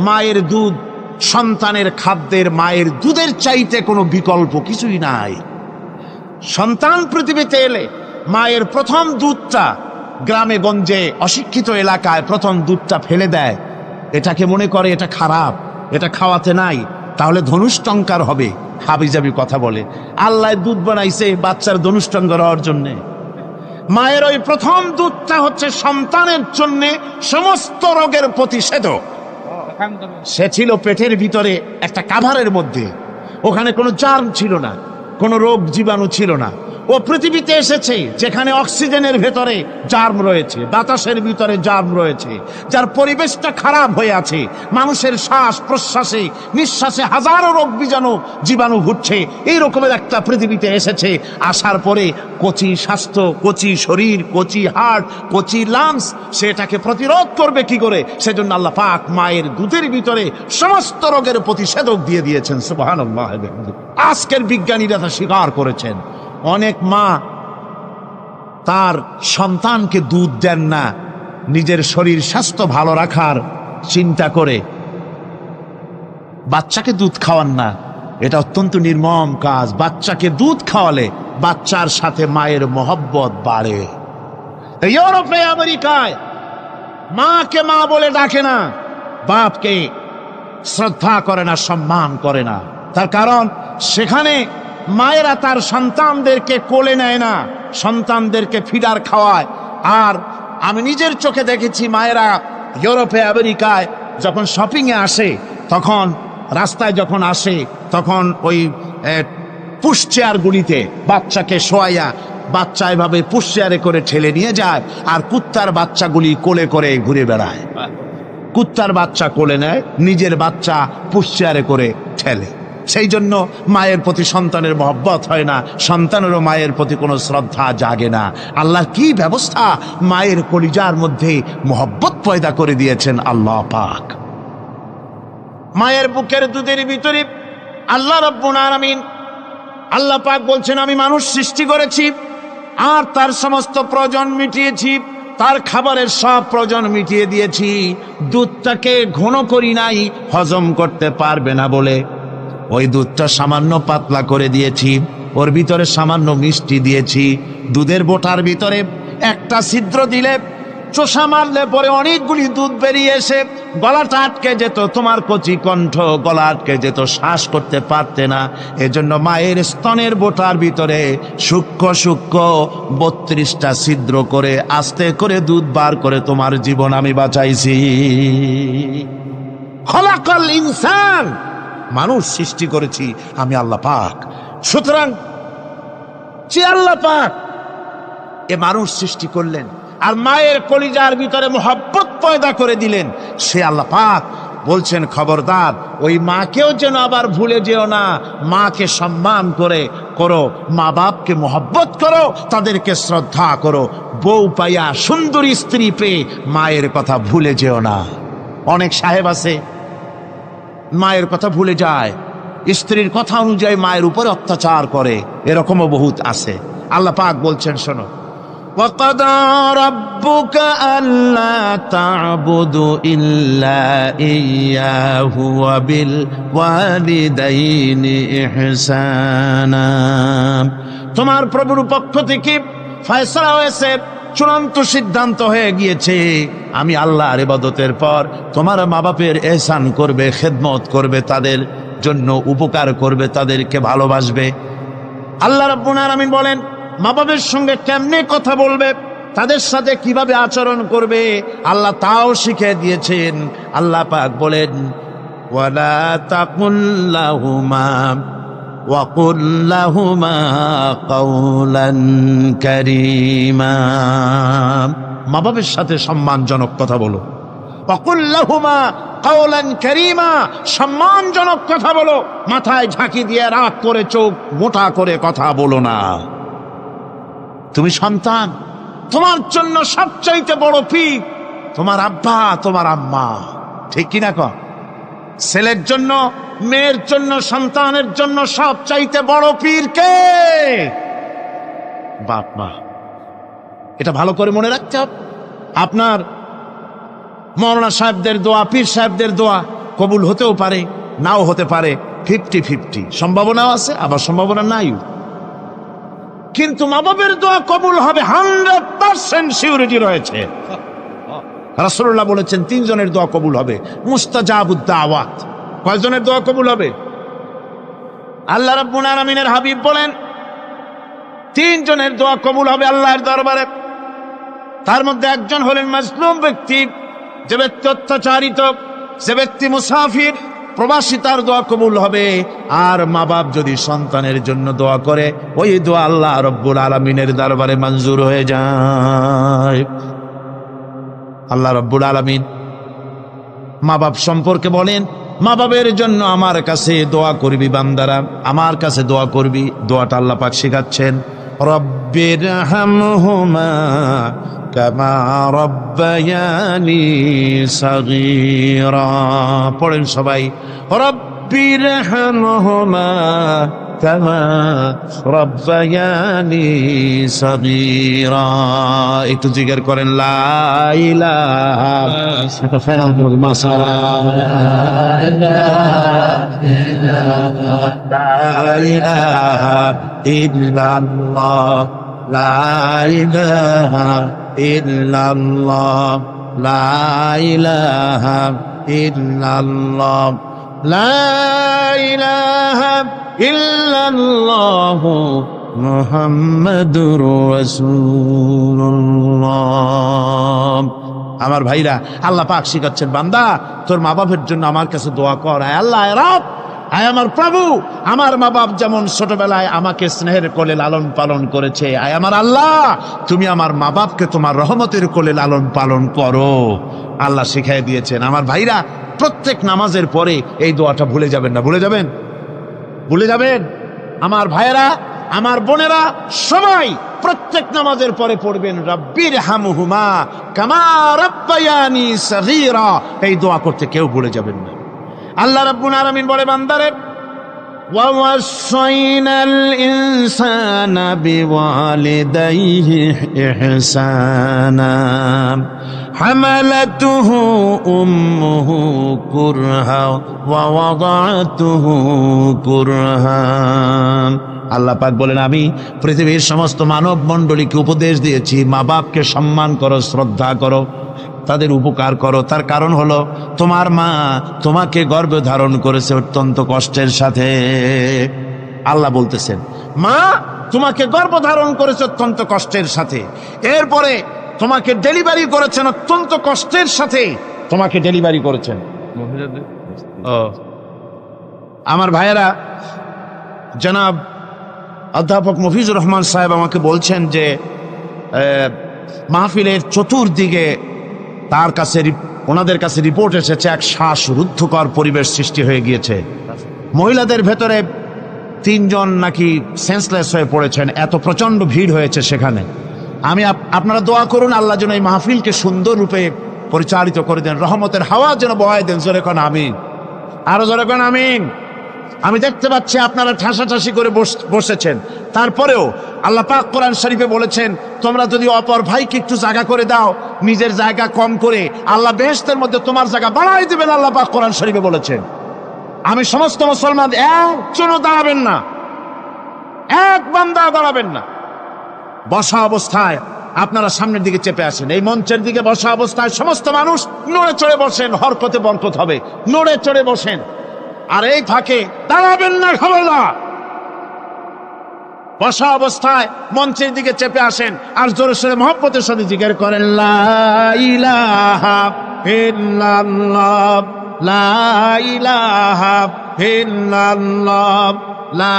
মায়ের দুধ সন্তানের খাদ্যের, মায়ের দুধের চাইতে কোনো বিকল্প কিছুই নাই। সন্তান পৃথিবীতে এলে মায়ের প্রথম দুধটা, গ্রামে গঞ্জে অশিক্ষিত এলাকায় প্রথম দুধটা ফেলে দেয়, এটাকে মনে করে এটা খারাপ, এটা খাওয়াতে নাই, তাহলে ধনুষ্টঙ্কার হবে, হাবিজাবি কথা বলে। আল্লাহ দুধ বানাইছে বাচ্চার ধনুষ্টঙ্কার হওয়ার জন্যে। মায়ের ওই প্রথম দুধটা হচ্ছে সন্তানের জন্য সমস্ত রোগের প্রতিষেধক। সে ছিল পেটের ভিতরে একটা কাভারের মধ্যে, ওখানে কোনো জার্ম ছিল না, কোনো রোগ জীবাণু ছিল না। ও পৃথিবীতে এসেছে যেখানে অক্সিজেনের ভেতরে জার্ম রয়েছে, বাতাসের ভিতরে জার্ম রয়েছে, যার পরিবেশটা খারাপ হয়ে আছে, মানুষের শ্বাস প্রশ্বাসে নিঃশ্বাসে হাজারো রোগ জীবাণু ঘুরছে। এই রকমের একটা পৃথিবীতে এসেছে। আসার পরে কচি স্বাস্থ্য, কচি শরীর, কচি হার্ট, কচি লাংস, সেটাকে প্রতিরোধ করবে কি করে? সেজন্য আল্লাহ পাক মায়ের দুধের ভিতরে সমস্ত রোগের প্রতিষেধক দিয়ে দিয়েছেন। সুবহানাল্লাহ। আজকের বিজ্ঞানীরা তা স্বীকার করেছেন। অনেক মা তার সন্তানকে দুধ দেন না, নিজের শরীর স্বাস্থ্য ভালো রাখার চিন্তা করে বাচ্চাকে দুধ খাওয়ান না। এটা অত্যন্ত নির্মম কাজ। বাচ্চাকে দুধ খাওয়ালে বাচ্চার সাথে মায়ের মহব্বত বাড়ে। ইউরোপে, আমেরিকায় মাকে মা বলে ডাকে না, বাপকে শ্রদ্ধা করে না, সম্মান করে না। তার কারণ সেখানে মায়েরা তার সন্তানদেরকে কোলে নেয় না, সন্তানদেরকে ফিডার খাওয়ায়। আর আমি নিজের চোখে দেখেছি, মায়েরা ইউরোপে, আমেরিকায় যখন শপিংয়ে আসে, তখন রাস্তায় যখন আসে, তখন ওই পুশ চেয়ারগুলিতে বাচ্চাকে শোয়াইয়া বাচ্চা এভাবে পুশিয়ারে করে ঠেলে নিয়ে যায়, আর কুত্তার বাচ্চাগুলি কোলে করে ঘুরে বেড়ায়। কুত্তার বাচ্চা কোলে নেয়, নিজের বাচ্চা পুশিয়ারে করে ঠেলে। সেই জন্য মায়ের প্রতি সন্তানের মহব্বত হয় না, সন্তানেরও মায়ের প্রতি কোনো শ্রদ্ধা জাগে না। আল্লাহ কি ব্যবস্থা মায়ের কলিজার মধ্যে মহব্বত পয়দা করে দিয়েছেন আল্লাহ পাক। মায়ের বুকের দুধের ভিতরে আল্লাহ রাব্বুল আলামিন, আল্লাহ পাক বলছেন, আমি মানুষ সৃষ্টি করেছি আর তার সমস্ত প্রয়োজন মিটিয়েছি, তার খাবারের সব প্রয়োজন মিটিয়ে দিয়েছি। দুধটাকে ঘন করি নাই হজম করতে পারবে না বলে, ওই দুধটা সামান্য পাতলা করে দিয়েছি, ওর ভিতরে সামান্য মিষ্টি দিয়েছি। দুধের বোটার ভিতরে একটা ছিদ্র দিলে, চোষা মারলে পরে অনেকগুলি দুধ বেরিয়ে এসে গলাটা আটকে যেত, তোমার কচি কণ্ঠ গলা আটকে যেত, শ্বাস করতে পারতে না। এজন্য মায়ের স্তনের বোটার ভিতরে সূক্ষ্ম সূক্ষ্ম 32টা ছিদ্র করে আস্তে করে দুধ বার করে তোমার জীবন আমি বাঁচাইছি। খলাকাল ইনসান, মানুষ সৃষ্টি করেছি আমি আল্লাহ পাক। সুতরাং যে আল্লাহ পাক এ মানুষ সৃষ্টি করলেন আর মায়ের কলিজার ভিতরে মোহাব্বত পয়দা করে দিলেন, সে আল্লাহ পাক বলছেন, খবরদার ওই মাকেও যেন আবার ভুলে যেও না। মাকে সম্মান করে করো, মা বাপকে মোহাব্বত করো, তাদেরকে শ্রদ্ধা করো। বউ পাইয়া, সুন্দরী স্ত্রী পেয়ে মায়ের কথা ভুলে যেও না। অনেক সাহেব আছে মায়ের কথা ভুলে যায়, স্ত্রীর কথা অনুযায়ী মায়ের উপরে অত্যাচার করে, এরকমও বহুত আছে। আল্লাহ পাক বলছেন, শোনো, وَقَضَى رَبُّكَ أَلَّا تَعْبُدُوا إِلَّا إِيَّاهُ وَبِالْوَالِدَيْنِ إِحْسَانًا। তোমার প্রভুর পক্ষ থেকে ফয়সালা হয়েছে, চূড়ান্ত সিদ্ধান্ত হয়ে গিয়েছে, আমি আল্লাহর ইবাদতের পর তোমার মা বাপের এহসান করবে, খেদমত করবে, তাদের জন্য উপকার করবে, তাদেরকে ভালোবাসবে। আল্লাহ রাব্বুল আলামিন বলেন, মা বাবার সঙ্গে কেমনে কথা বলবে, তাদের সাথে কিভাবে আচরণ করবে, আল্লাহ তাও শিখিয়ে দিয়েছেন। আল্লাহ পাক বলেন, ওয়ালা তাকুল লাহুমা ওয়া কুল লাহুমা কাওলান কারীমা। মা বাবার সাথে সম্মানজনক কথা বলো। ওয়া কুল লাহুমা কাওলান কারীমা, সম্মানজনক কথা বলো। মাথায় ঝাঁকি দিয়ে রাগ করে চোখ মোটা করে কথা বলো না। তুমি সন্তান, তোমার জন্য সবচাইতে বড় পীর তোমার আব্বা, তোমার আম্মা, ঠিক কিনা কর? ছেলের জন্য, মেয়ের জন্য, সন্তানের জন্য সবচাইতে বড় পীর কে? বাপ মা। এটা ভালো করে মনে রাখতে হবে। আপনার মৌলানা সাহেবদের দোয়া, পীর সাহেবদের দোয়া কবুল হতেও পারে, নাও হতে পারে, 50-50 সম্ভাবনাও আছে, আবার সম্ভাবনা নাই। কিন্তু মা বাবের দোয়া কবুল হবে 100% সিউরিটি রয়েছে। রাসূলুল্লাহ বলেছেন 3 জনের দোয়া কবুল হবে, মুস্তাজাবুদ দাওয়াত। কয়জনের দোয়া কবুল হবে? আল্লাহ রাব্বুল আলামিনের হাবিব বলেন 3 জনের দোয়া কবুল হবে আল্লাহর দরবারে। তার মধ্যে একজন হলেন মাজলুম ব্যক্তি, যে ব্যক্তি অত্যাচারিত, যে ব্যক্তি মুসাফির, প্রবাসী, তার দোয়া কবুল হবে। আর মা বাপ যদি সন্তানের জন্য দোয়া করে, ওই দোয়া আল্লাহ রব্বুল আলামিনের দরবারে মঞ্জুর হয়ে যায়। আল্লাহ রব্বুল আলামিন মা বাপ সম্পর্কে বলেন, মা বাবের জন্য আমার কাছে দোয়া করবি বান্দারা, আমার কাছে দোয়া করবি। দোয়াটা আল্লাহ পাক শেখাচ্ছেন, রব্বির হামহুমা কামা রব্বায়ানি সাগীরা। পড়েন সবাই, রব্বির হামহুমা কামা রব্বায়ানি সাগীরা। একটু জিকির করেন, লা ইলাহা ইল্লাল্লাহ, লা ইলাহা ইল্লাল্লাহ, লা ইলাহা ইল্লাল্লাহ, লা ইলাহা ইল্লাল্লাহ মুহাম্মাদুর রাসূলুল্লাহ। আমার ভাইরা, আল্লাহ পাক শিখাচ্ছেন, বান্দা তোর মা বাপের জন্য আমার কাছে দোয়া কর। আল্লাহ রব, আয় আমার প্রভু, আমার মা বাপ যেমন ছোটবেলায় আমাকে স্নেহের কোলে লালন পালন করেছে, আয় আমার আল্লাহ তুমি আমার মা বাপকে তোমার রহমতের কোলে লালন পালন করো। আল্লাহ শিখাই দিয়েছেন। আমার ভাইরা, প্রত্যেক নামাজের পরে এই দোয়াটা ভুলে যাবেন না। ভুলে যাবেন? ভুলে যাবেন? আমার ভাইয়েরা, আমার বোনেরা, সবাই প্রত্যেক নামাজের পরে পড়বেন রব্বির হামহুমা কামা রাব্বায়ানি সগীরা। এই দোয়া করতে কেউ ভুলে যাবেন না। আল্লাহ রাব্বুল আলামিন বলে বান্দারে, ওয়া ওয়াসাইনাল ইনসানা বিওয়ালিদাইহি ইহসানা হামালাতুহু উম্মুহু কুরহা ওয়া ওয়াদাতুহু কুরহা। আল্লাহ পাক বলেন, আমি পৃথিবীর সমস্ত মানব মণ্ডলীকে উপদেশ দিয়েছি, মা বাপকে সম্মান করো, শ্রদ্ধা করো, তাদের উপকার করো। তার কারণ হলো তোমার মা তোমাকে গর্ভে ধারণ করেছে অত্যন্ত কষ্টের সাথে। আল্লাহ বলতেছেন, মা তোমাকে গর্ভ ধারণ করেছে অত্যন্ত কষ্টের সাথে, এরপরে তোমাকে ডেলিভারি করেছেন অত্যন্ত কষ্টের সাথে, তোমাকে ডেলিভারি করেছেন। আমার ভাইয়েরা, জনাব অধ্যাপক মফিজুর রহমান সাহেব আমাকে বলছেন যে মাহফিলের চতুর্দিকে ওনাদের কাছে রিপোর্ট এসেছে এক শ্বাসরুদ্ধকর পরিবেশ সৃষ্টি হয়ে গিয়েছে। মহিলাদের ভেতরে 3 জন নাকি সেন্সলেস হয়ে পড়েছেন, এত প্রচন্ড ভিড় হয়েছে সেখানে। আপনারা দোয়া করুন আল্লাহ যেন এই মাহফিলকে সুন্দর রূপে পরিচালিত করে দেন, রহমতের হাওয়া যেন বহায় দেন। জোরে কোন আমিন, আরো জোরে কোন আমিন। আমি দেখতে পাচ্ছি আপনারা ঠাসাঠাসি করে বসেছেন, তারপরেও আল্লাহ পাক কোরআন শরীফে বলেছেন, তোমরা যদি অপর ভাইকে একটু জায়গা করে দাও, নিজের জায়গা কম করে, আল্লাহ বেহেশতের মধ্যে তোমার জায়গা বাড়াই দিবেন। আল্লাহ পাক কোরআন শরীফে বলেছেন। আমি সমস্ত মুসলমান একজনও দাঁড়াবেন না, এক বান্দা দাঁড়াবেন না। বসা অবস্থায় আপনারা সামনের দিকে চেপে আসেন, এই মঞ্চের দিকে বসা অবস্থায় সমস্ত মানুষ নড়ে চড়ে বসেন, হরকতে বরকত হবে, নড়ে চড়ে বসেন। আর এই ফাঁকে দাঁড়াবেন না, খবরদার। বসা অবস্থায় মঞ্চের দিকে চেপে আসেন আর জোরে সোরে মহব্বতের সাথে জিকির করেন, লা ইলাহা ইল্লাল্লাহ, লা ইলাহা ইল্লাল্লাহ, লা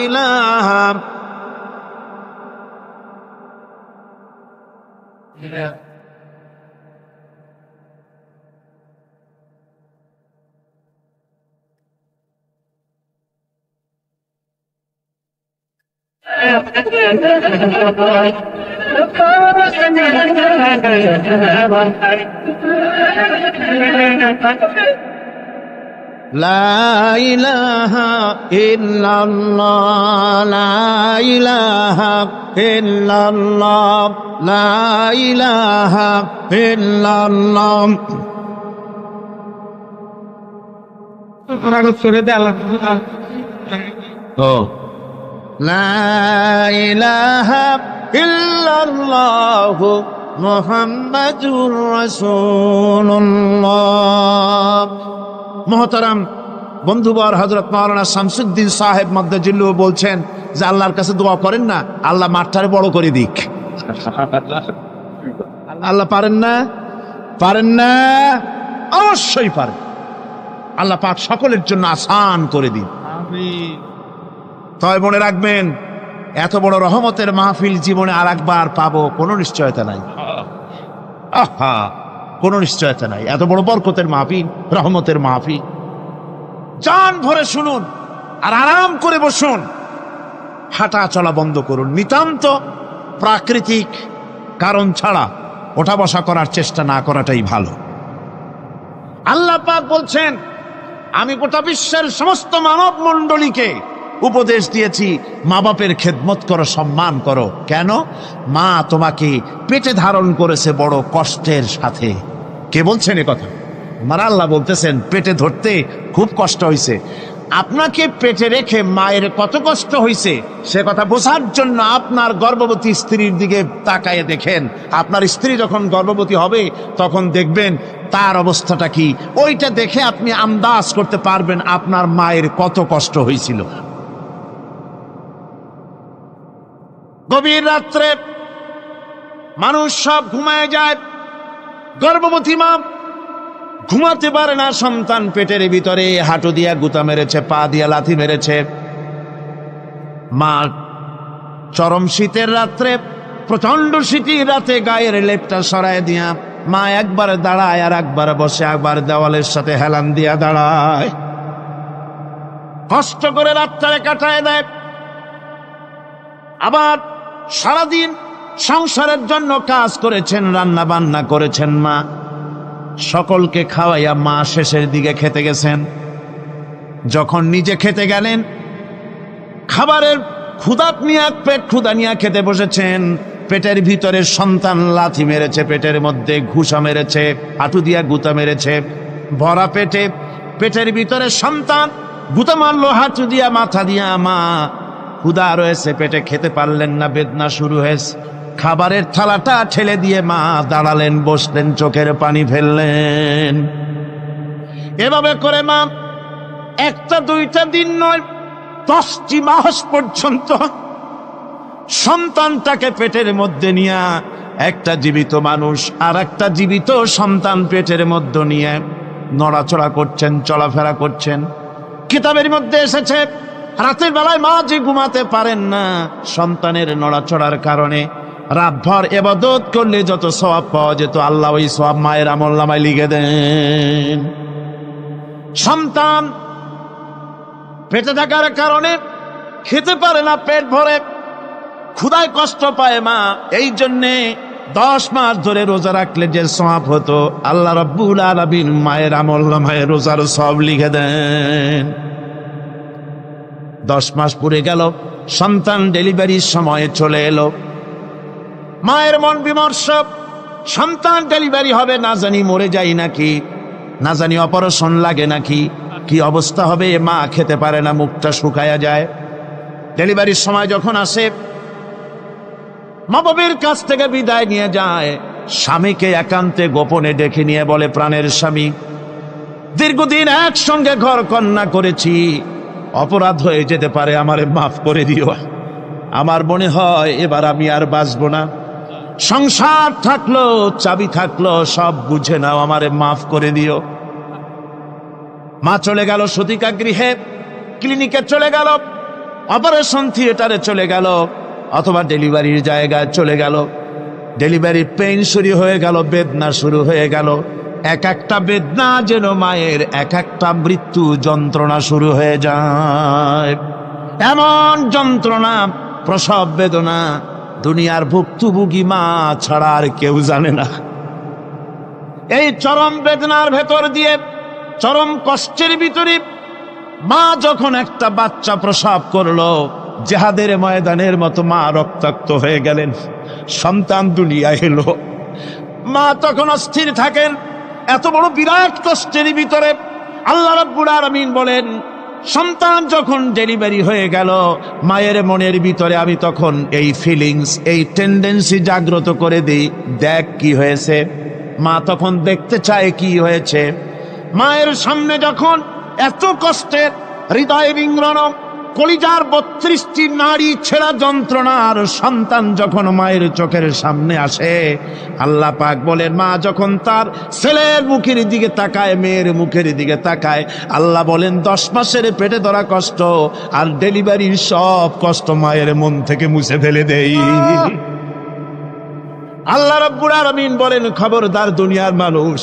ইলাহা। লা ইলাহা ইল্লাল্লাহ, লা ইলাহা ইল্লাল্লাহ, লা ইলাহা ইল্লাল্লাহ। লা ইলাহা ইল্লাল্লাহু মুহাম্মাদুর রাসূলুল্লাহ। মোহতারাম বন্ধুবর, হযরত মাওলানা শামসুদ্দিন সাহেব মাদ্দাজিল্লুহু বলছেন যে আল্লাহর কাছে দোয়া করেন না, আল্লাহ মাঠটারে বড় করে দিক। আল্লাহ পারেন না? পারেন না? অবশ্যই পারেন। আল্লাহ পাক সকলের জন্য আসান করে দিন। আমিন। তবে মনে রাখবেন, এত বড় রহমতের মাহফিল জীবনে আর একবার পাবো কোনো নিশ্চয়তা নাই। আহা, কোনো নিশ্চয়তা নাই। এত বড় বরকতের মাহফিল, রহমতের মাহফিল, জান ভরে শুনুন আর আরাম করে বসুন, হাঁটা চলা বন্ধ করুন। নিতান্ত প্রাকৃতিক কারণ ছাড়া ওঠা বসা করার চেষ্টা না করাটাই ভালো। আল্লাহ পাক বলছেন, আমি গোটা বিশ্বের সমস্ত মানব মণ্ডলীকে উপদেশ দিয়েছি, মা বাপের খেদমত করো, সম্মান করো। কেন? মা তোমাকে পেটে ধারণ করেছে বড় কষ্টের সাথে। কে বলছেন এ কথা? আমার আল্লাহ বলতেছেন, পেটে ধরতে খুব কষ্ট হয়েছে। আপনাকে পেটে রেখে মায়ের কত কষ্ট হয়েছে সে কথা বোঝার জন্য আপনার গর্ভবতী স্ত্রীর দিকে তাকায়ে দেখেন। আপনার স্ত্রী যখন গর্ভবতী হবে তখন দেখবেন তার অবস্থাটা কি, ওইটা দেখে আপনি আন্দাজ করতে পারবেন আপনার মায়ের কত কষ্ট হয়েছিল। গভীর রাত্রে মানুষ সব ঘুমায় যায়, গর্ভবতী মা ঘুমাতে পারে না, সন্তান পেটের ভিতরে, হাঁটু দিয়া গুতা মেরেছে, পা দিয়া লাথি মেরেছে। মা চরম শীতের রাত্রে, প্রচন্ড শীতের রাতে গায়ের লেপটা সরায় দিয়া মা একবার দাঁড়ায় আর একবার বসে, একবার দেওয়ালের সাথে হেলান দিয়া দাঁড়ায়, কষ্ট করে রাতটারে কাটায় দেয়। আবার সারাদিন সংসারের জন্য কাজ করেছেন, রান্না বান্না করেছেন মা, সকলকে খাওয়াইয়া মা শেষের দিকে খেতে গেছেন। যখন নিজে খেতে গেলেন, খাবারের ক্ষুধাত নিয়ে, পেট ক্ষুধা নিয়ে খেতে বসেছেন, পেটের ভিতরে সন্তান লাথি মেরেছে, পেটের মধ্যে ঘুষা মেরেছে, হাঁটু দিয়া গুতা মেরেছে, ভরা পেটে, পেটের ভিতরে সন্তান গুতা মারলো হাঁটু দিয়া, মাথা দিয়া। মা ক্ষুধা রয়েছে, পেটে খেতে পারলেন না, বেদনা শুরু হয়েছে। খাবারের থালাটা ঠেলে দিয়ে মা দাঁড়ালেন, বসলেন, চোখের পানি ফেললেন। এভাবে করে মা একটা দুইটা দিন নয়, 10টি মাস পর্যন্ত সন্তানটাকে পেটের মধ্যে নিয়ে, একটা জীবিত মানুষ আর একটা জীবিত সন্তান পেটের মধ্যে নিয়ে নড়াচড়া করছেন, চলাফেরা করছেন। কিতাবের মধ্যে এসেছে রাতের বেলায় মা যে ঘুমাতে পারেন না, সন্তানের নড়াচড়ার কারণে রাতভর ইবাদত করলে যত সওয়াব পাওয়া যেত, আল্লাহ ওই সওয়াব মায়ের আমলনামায় লিখে দেন। সন্তান পেটে থাকার কারণে খেতে পারে না, পেট ভরে ক্ষুধায় কষ্ট পায় মা, এই জন্যে 10 মাস ধরে রোজা রাখলে যে সওয়াব হতো, আল্লাহ রাব্বুল আলামিন মায়ের আমলনামায় রোজার সওয়াব লিখে দেন। 10 মাস পুরে গেল, সন্তান ডেলিভারির সময় চলে এলো। মায়ের মন বিমর্ষ, সন্তান ডেলিভারি হবে, না জানি মরে যাই নাকি, না জানি অপারেশন লাগে নাকি, কি অবস্থা হবে। মা খেতে পারে না, মুখটা শুকায়া যায়। ডেলিভারির সময় যখন আসে, মা বাবার কাছ থেকে বিদায় নিয়ে যায়, স্বামীকে একান্তে গোপনে ডেকে নিয়ে বলে, প্রাণের স্বামী, দীর্ঘদিন একসঙ্গে ঘর কন্যা করেছি, অপরাধ হয়ে যেতে পারে, আমারে মাফ করে দিও। আমার মনে হয় এবার আমি আর বাঁচবো না। সংসার থাকলো, চাবি থাকলো, সব বুঝে নাও, আমারে মাফ করে দিও। মা চলে গেল সতিকা গৃহে, ক্লিনিকে চলে গেল, অপারেশন থিয়েটারে চলে গেল, অথবা ডেলিভারির জায়গায় চলে গেল। ডেলিভারির পেইন শুরু হয়ে গেল, বেদনা শুরু হয়ে গেল। এক একটা বেদনা যেন মায়ের এক একটা মৃত্যু যন্ত্রণা শুরু হয়ে যায়। এমন যন্ত্রণা, প্রসব বেদনা দুনিয়ার ভুক্তভোগী মা ছাড়া আর কেউ জানে না। এই চরম বেদনার ভেতর দিয়ে, চরম কষ্টের ভিতরে মা যখন একটা বাচ্চা প্রসব করলো, জিহাদের ময়দানের মতো মা রক্তাক্ত হয়ে গেলেন, সন্তান দুনিয়ায় এলো। মা তখন অস্থির থাকেন। এত বড় বিরাট কষ্টের ভিতরে আল্লাহ রাব্বুল আলামিন বলেন, সন্তান যখন ডেলিভারি হয়ে গেল, মায়ের মনের ভিতরে আমি তখন এই ফিলিংস, এই টেন্ডেন্সি জাগ্রত করে দিই, দেখ কি হয়েছে। মা তখন দেখতে চায় কি হয়েছে। মায়ের সামনে যখন এত কষ্টের, হৃদয় বিঙ্গড়ান, কলিজার 32টি নাড়ি ছেঁড়া যন্ত্রণার সন্তান যখন মায়ের চোখের সামনে আসে, আল্লাহ পাক বলেন, মা যখন তার ছেলের মুখের দিকে তাকায়, মেয়ের মুখের দিকে তাকায়, আল্লাহ বলেন 10 মাসের পেটে ধরা কষ্ট আর ডেলিভারির সব কষ্ট মায়ের মন থেকে মুছে ফেলে দেই। আল্লাহ রাব্বুল আলামিন বলেন, খবরদার দুনিয়ার মানুষ,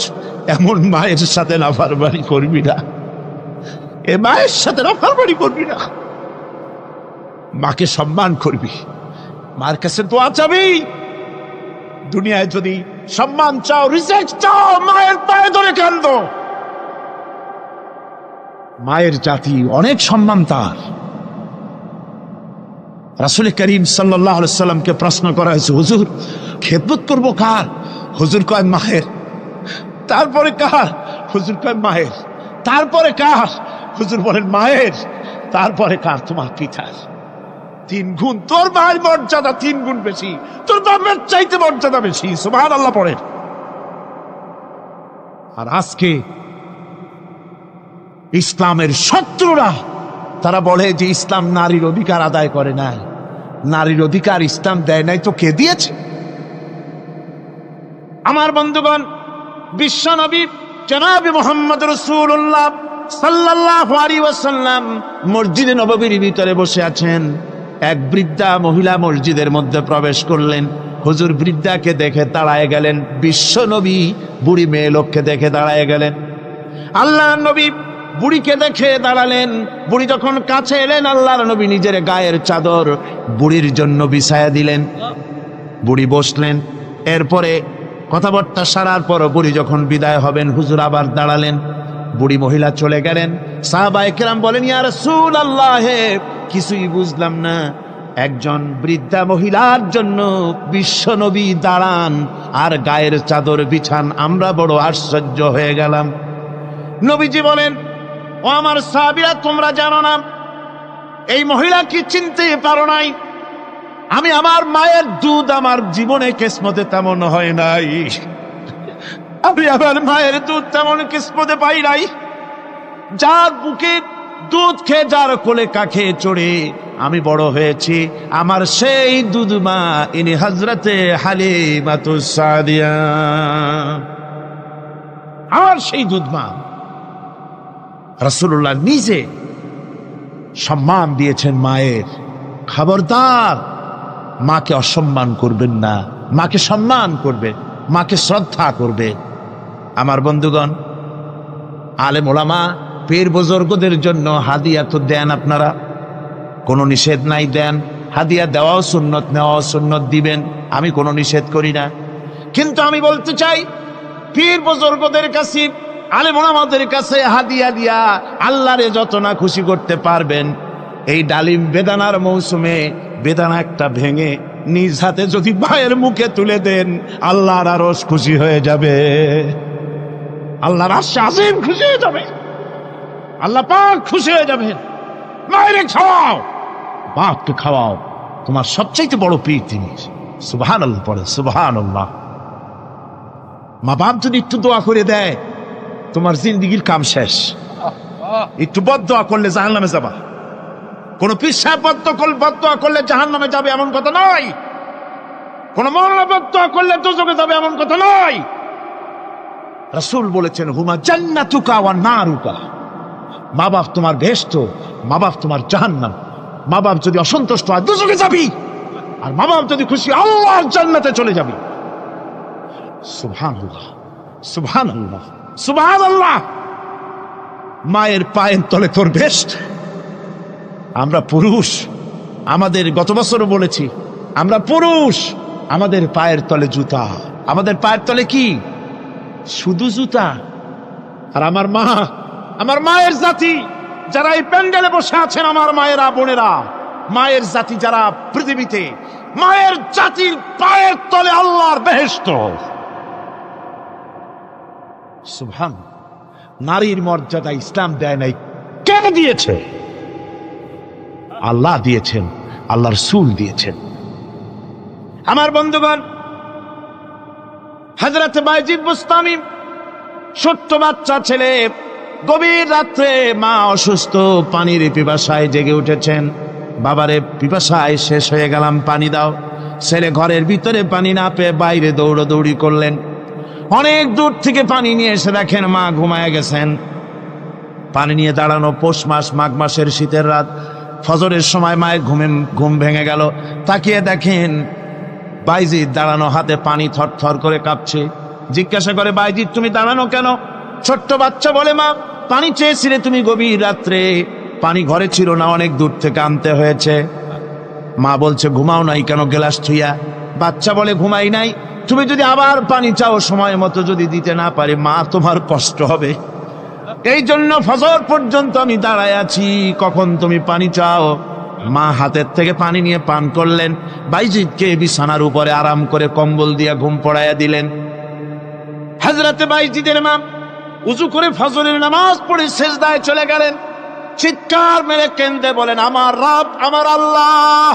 এমন মায়ের সাথে নাফরমানি করবি না, এ মায়ের সাথে নাফরমানি করবি না, মাকে সম্মান করবি, মার কাছে দোয়া চাবি। দুনিয়ায় যদি সম্মান চাও, রিজেক্ট চাও, মায়ের পায়ে ধরে কাঁদো। মায়ের জাতি অনেক সম্মান তার। রাসূল করিম সাল্লাল্লাহু আলাইহি সাল্লামকে প্রশ্ন করা হয়েছে, হুজুর খেদমত করবো কার? হুজুর কয় মায়ের। তারপরে কার? হুজুর কয় মায়ের। তারপরে কার? হুজুর বলেন মায়ের। তারপরে কার? তোমার পিতার। 3 গুণ। তোর মায়ের মর্যাদা 3 গুণ বেশি, তোর বাপের চাইতে মর্যাদা বেশি। সুবহানাল্লাহ পড়ে। আর আজকে ইসলামের শত্রুরা তারা বলে যে ইসলাম নারীর অধিকার আদায় করে নাই। নারীর অধিকার ইসলাম দেয় নাই তো কে দিয়েছে? আমার বন্ধুগণ, বিশ্বনবী জনাবে মুহাম্মদ রাসূলুল্লাহ সাল্লাল্লাহু আলাইহি ওয়াসাল্লাম মসজিদে নববীর ভিতরে বসে আছেন। এক বৃদ্ধা মহিলা মসজিদের মধ্যে প্রবেশ করলেন। হুজুর বৃদ্ধাকে দেখে দাঁড়ায় গেলেন। বিশ্ব নবী বুড়ি মেয়ে লোককে দেখে দাঁড়ায় গেলেন। আল্লাহ নবী বুড়িকে দেখে দাঁড়ালেন। বুড়ি যখন কাছে এলেন, আল্লাহর নবী নিজের গায়ের চাদর বুড়ির জন্য বিছায়া দিলেন। বুড়ি বসলেন। এরপরে কথাবার্তা সারার পর বুড়ি যখন বিদায় হবেন, হুজুর আবার দাঁড়ালেন। বুড়ি মহিলা চলে গেলেন। সাহাবায়ে কেরাম বলেন, ইয়া রাসূলুল্লাহ, কিছুই বুঝলাম না, একজন বৃদ্ধা মহিলার জন্য বিশ্ব নবী দাঁড়ান আর গায়ের চাদর বিছান, আমরা বড় আশ্চর্য হয়ে গেলাম। নবীজি বলেন, ও আমার সাহাবীরা, তোমরা জানো না এই মহিলা কি চিনতে পারো নাই? আমি আমার মায়ের দুধ আমার জীবনে কিসমতে তেমন হয় নাই। আমি আমার মায়ের দুধ তেমন কিসমতে পাই নাই। যার বুকে দুধ খেয়ে, যার কোলে কাখে চড়ে আমি বড় হয়েছি, আমার সেই দুধ মা ইনি হযরতে হালিমাতুস সাদিয়া, আমার সেই দুধ মা। রাসূলুল্লাহ নিজে সম্মান দিয়েছেন মায়ের। খবরদার, মাকে অসম্মান করবেন না, মাকে সম্মান করবে, মাকে শ্রদ্ধা করবে। আমার বন্ধুগণ, আলেম ওলামা পীর বুজুর্গদের জন্য হাদিয়া তো দেন, আপনারা কোনো নিষেধ নাই, দেন। হাদিয়া দেওয়াও সুন্নত, নেওয়াও সুন্নত, দিবেন, আমি কোনো নিষেধ করি না। কিন্তু আমি বলতে চাই, পীর বুজুর্গদের কাছে, আলেম ওলামাদের কাছে হাদিয়া দিয়া আল্লাহরে যত না খুশি করতে পারবেন, এই ডালিম বেদানার মৌসুমে বেদানা একটা ভেঙে নিজ হাতে যদি ভাইয়ের মুখে তুলে দেন, আল্লাহর আরশ খুশি হয়ে যাবে, আল্লাহর আরশ আজিম খুশি হয়ে যাবে, আল্লাহ পাক খুশি হয়ে যাবেন। মায়েরে খাওয়াও, বাপকে খাওয়াও, তোমার সবচাইতে বড় পীর তিনি। সুবহানাল্লাহ পড়ে, সুবহানাল্লাহ। মা বাপ যদি একটু দোয়া করে দেয়, তোমার জিন্দেগির কাম শেষ। একটু বদদোয়া করলে জাহান্নামে যাবা। কোন পীর সাহেব বদদোয়া করলে জাহান্নামে যাবে এমন কথা নয়। কোন মাওলানা বদদোয়া করলে দোজখে যাবে এমন কথা নয়। রাসূল বলেছেন, হুমা জান্নাতুকা ওয়া নারুকা। মা বাপ তোমার বেহেশত, মা বাপ তোমার জাহান্নাম। মা বাপ যদি অসন্তুষ্ট হয়, দোজখে যাবি, আর মা বাপ যদি খুশি, আল্লাহর জান্নাতে চলে যাবি। সুবহানাল্লাহ, সুবহানাল্লাহ, সুবহানাল্লাহ। মায়ের পায়ের তলে তোর বেহেশত। আমরা পুরুষ, আমাদের গত বছরও বলেছি, আমরা পুরুষ, আমাদের পায়ের তলে জুতা। আমাদের পায়ের তলে কি? শুধু জুতা। আর আমার মা, আমার মায়ের জাতি যারা এই প্যান্ডেলে বসে আছেন, আমার মায়েরা বোনেরা, মায়ের জাতি যারা পৃথিবীতে, মায়ের জাতির পায়ের তলে আল্লাহর বেহেশত। সুবহান। নারীর মর্যাদা ইসলাম দেয় নাই, কে দিয়েছে? আল্লাহ দিয়েছেন, আল্লাহর রাসূল দিয়েছেন। আমার বন্ধুগণ, হযরত বাইজিদ বুস্তামি, ছোট্ট বাচ্চা ছেলে, গভীর রাত্রে মা অসুস্থ, পানির পিপাসায় জেগে উঠেছেন। বাবারে, পিপাসায় শেষ হয়ে গেলাম, পানি দাও। ছেলে ঘরের ভিতরে পানি না পেয়ে বাইরে দৌড়াদৌড়ি করলেন। অনেক দূর থেকে পানি নিয়ে এসে দেখেন মা ঘুমায় গেছেন। পানি নিয়ে দাঁড়ানো পৌষ মাস, মাঘ মাসের শীতের রাত, ফজরের সময় মায়ের ঘুম ভেঙে গেল। তাকিয়ে দেখেন বাইজিদ দাঁড়ানো, হাতে পানি থরথর করে কাঁপছে। জিজ্ঞাসা করে, বাইজিদ তুমি দাঁড়ানো কেন? ছোট্ট বাচ্চা বলে, মা পানি চেয়েছিলে তুমি গভীর রাত্রে, পানি ঘরে ছিল না, অনেক দূর থেকে আনতে হয়েছে। মা বলছে, ঘুমাও নাই কেন গ্লাস ছুঁয়া? বাচ্চা বলে, ঘুমাই নাই, তুমি যদি আবার পানি চাও, সময় মতো যদি দিতে না পারে, মা তোমার কষ্ট হবে। এই জন্য ফজর পর্যন্ত আমি দাঁড়ায় আছি, কখন তুমি পানি চাও। মা হাতের থেকে পানি নিয়ে পান করলেন। বাইজিদকে বিছানার উপরে আরাম করে কম্বল দিয়ে ঘুম পড়াইয়া দিলেন। হযরতে বাইজিদের মা উযু করে ফজরের নামাজ পড়ে সিজদায় চলে গেলেন। চিৎকার মেরে কেঁদে বলেন, আমার রব, আমার আল্লাহ,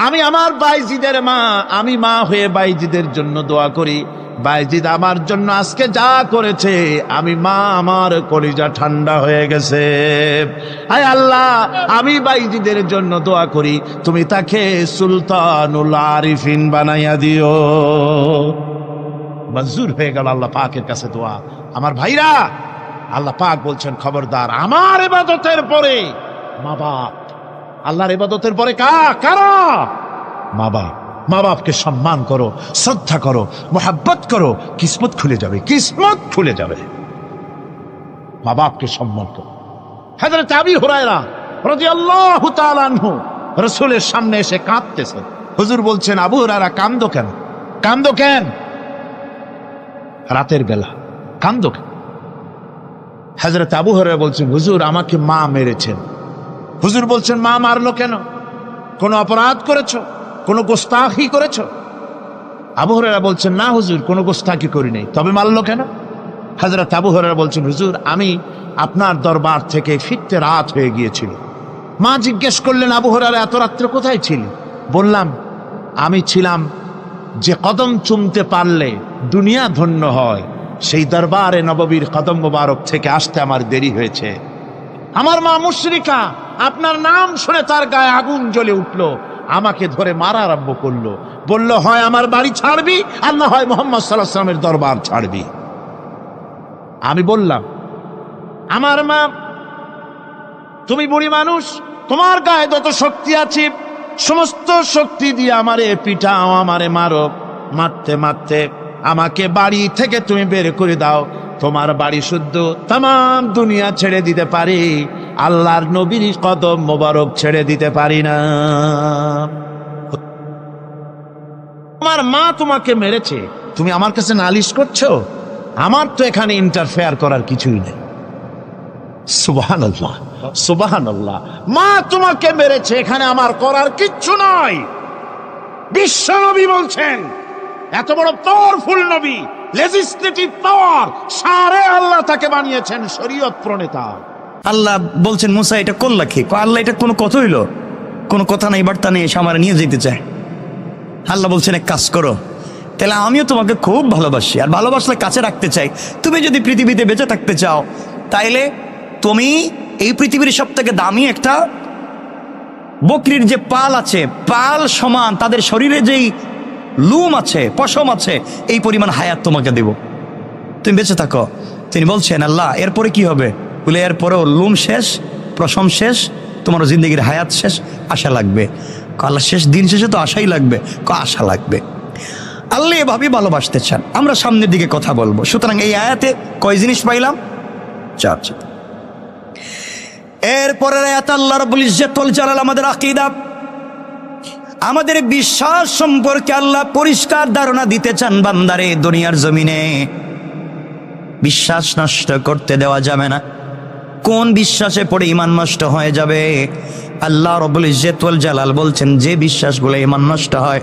আমি আমার বাইজিদের মা, আমি মা হয়ে বাইজিদের জন্য দোয়া করি। বাইজিদ আমার জন্য আজকে যা করেছে, আমি মা, আমার কলিজা ঠান্ডা হয়ে গেছে। আয় আল্লাহ, আমি বাইজিদের জন্য দোয়া করি, তুমি তাকে সুলতানুল আরিফিন বানাইয়া দিও। মঞ্জুর হয়ে গেল আল্লাহ পাকের কাছে দোয়া। আমার ভাইরা, আল্লাহ পাক বলছেন খবরদার আমার ইবাদতের পরে মা বাপ, আল্লাহর ইবাদতের পরে কারা? মা বাপ। মা বাপকে সম্মান করো, শ্রদ্ধা করো, মোহাব্বত করো, কিসমত খুলে যাবে, কিসমত খুলে যাবে। মা বাপকে সম্মান করো। হযরত আবু হুরায়রা রাদিয়াল্লাহু তাআলা আনহু রাসূলের সামনে এসে কাঁদতেছেন। হুজুর বলছেন, আবু হুরায়রা কান্দো কেন? কান্দো কেন? রাতের বেলা কান্দো কেন? হযরত আবু হুরায়রা বলছেন, হুজুর আমাকে মা মেরেছেন। হুজুর বলছেন, মা মারলো কেন? কোন অপরাধ করেছো? কোন গোস্তাখি করেছো? আবু হুরায়রা বলছেন, না হুজুর, কোন গোস্তাখি করি নাই, তবে মারলো কেন? হযরত আবু হুরায়রা বলছেন, হুজুর আমি আপনার দরবার থেকে ফিরতে রাত হয়ে গিয়েছিল। মা জিজ্ঞেস করলেন, আবু হুরায়রা এত রাত্রে কোথায় ছিলি? বললাম, আমি ছিলাম যে কদম চুমতে পারলে দুনিয়া ধন্য হয়, সেই দরবারে নববীর কদম মোবারক থেকে আসতে আমার দেরি হয়েছে। আমার মা মুশরিকা, আপনার নাম শুনে তার গায়ে আগুন জ্বলে উঠলো, আমাকে ধরে মারা আরম্ভ করলো। বলল, হয় আমার বাড়ি ছাড়বি, আর না হয় মুহাম্মদ সাল্লাল্লাহু আলাইহি ওয়াসাল্লামের দরবার ছাড়বি। আমি বললাম, আমার মা, তুমি বুড়ি মানুষ, তোমার গায়ে যত শক্তি আছে সমস্ত শক্তি দিয়ে আমারে পিটাও, আমারে মারো। মারতে মারতে আমাকে বাড়ি থেকে তুমি বের করে দাও। তোমার বাড়ি শুদ্ধ তামাম দুনিয়া ছেড়ে দিতে পারি, আল্লাহর নবীর কদম মোবারক ছেড়ে দিতে পারি না। তোমার মা তোমাকে মেরেছে, তুমি আমার কাছে নালিশ করছো? আমার তো এখানে ইন্টারফেয়ার করার কিছুই নেই। সুবহানাল্লাহ, সুবহানাল্লাহ। মা তোমাকে মেরেছে, এখানে আমার করার কিচ্ছু নাই। বিশ্ব নবী বলছেন, এত বড় পাওয়ারফুল নবী, লেজিসলেটিভ পাওয়ার, সারে আল্লাহ তাকে বানিয়েছেন শরীয়ত প্রণেতা।
আল্লাহ বলছেন, মুসা এটা করলা কি? আল্লাহ এটা কোনো কথা হইলো? কোনো কথা নাই, বার্তা নেই, এসে আমার নিয়ে যেতে চায়। আল্লাহ বলছেন, এক কাজ করো, তাহলে আমিও তোমাকে খুব ভালোবাসি, আর ভালোবাসলে কাছে রাখতে চাই। তুমি যদি পৃথিবীতে বেঁচে থাকতে চাও, তাইলে তুমি এই পৃথিবীর সব থেকে দামি একটা বকরির যে পাল আছে, পাল সমান তাদের শরীরে যেই লুম আছে, পশম আছে, এই পরিমাণ হায়াত তোমাকে দেব, তুমি বেঁচে থাকো। তিনি বলছেন, আল্লাহ এরপরে কি হবে? বলে, এরপরেও লুম শেষ, পশম শেষ, তোমার জিন্দগির হায়াত শেষ, আশা লাগবে। আল্লাহ শেষ দিন শেষে তো আশাই লাগবে, আশা লাগবে। আল্লাহ এভাবেই ভালোবাসতে চান। আমরা সামনের দিকে কথা বলবো। সুতরাং এই আয়াতে কয় জিনিস পাইলাম? চারটি। এরপরের আয়াত আল্লাহ রাব্বুল ইজ্জত ওয়াল জালাল আমাদের আকীদা, আমাদের বিশ্বাস সম্পর্কে আল্লাহ পরিষ্কার ধারণা দিতে চান। বান্দারে, দুনিয়ার জমিনে বিশ্বাস নষ্ট করতে দেওয়া যাবে না। কোন বিশ্বাসে পড়ে ঈমান নষ্ট হয়ে যাবে? আল্লাহ রাব্বুল ইজ্জত ওয়াল জালাল বলছেন, যে বিশ্বাসগুলো ঈমান নষ্ট হয়,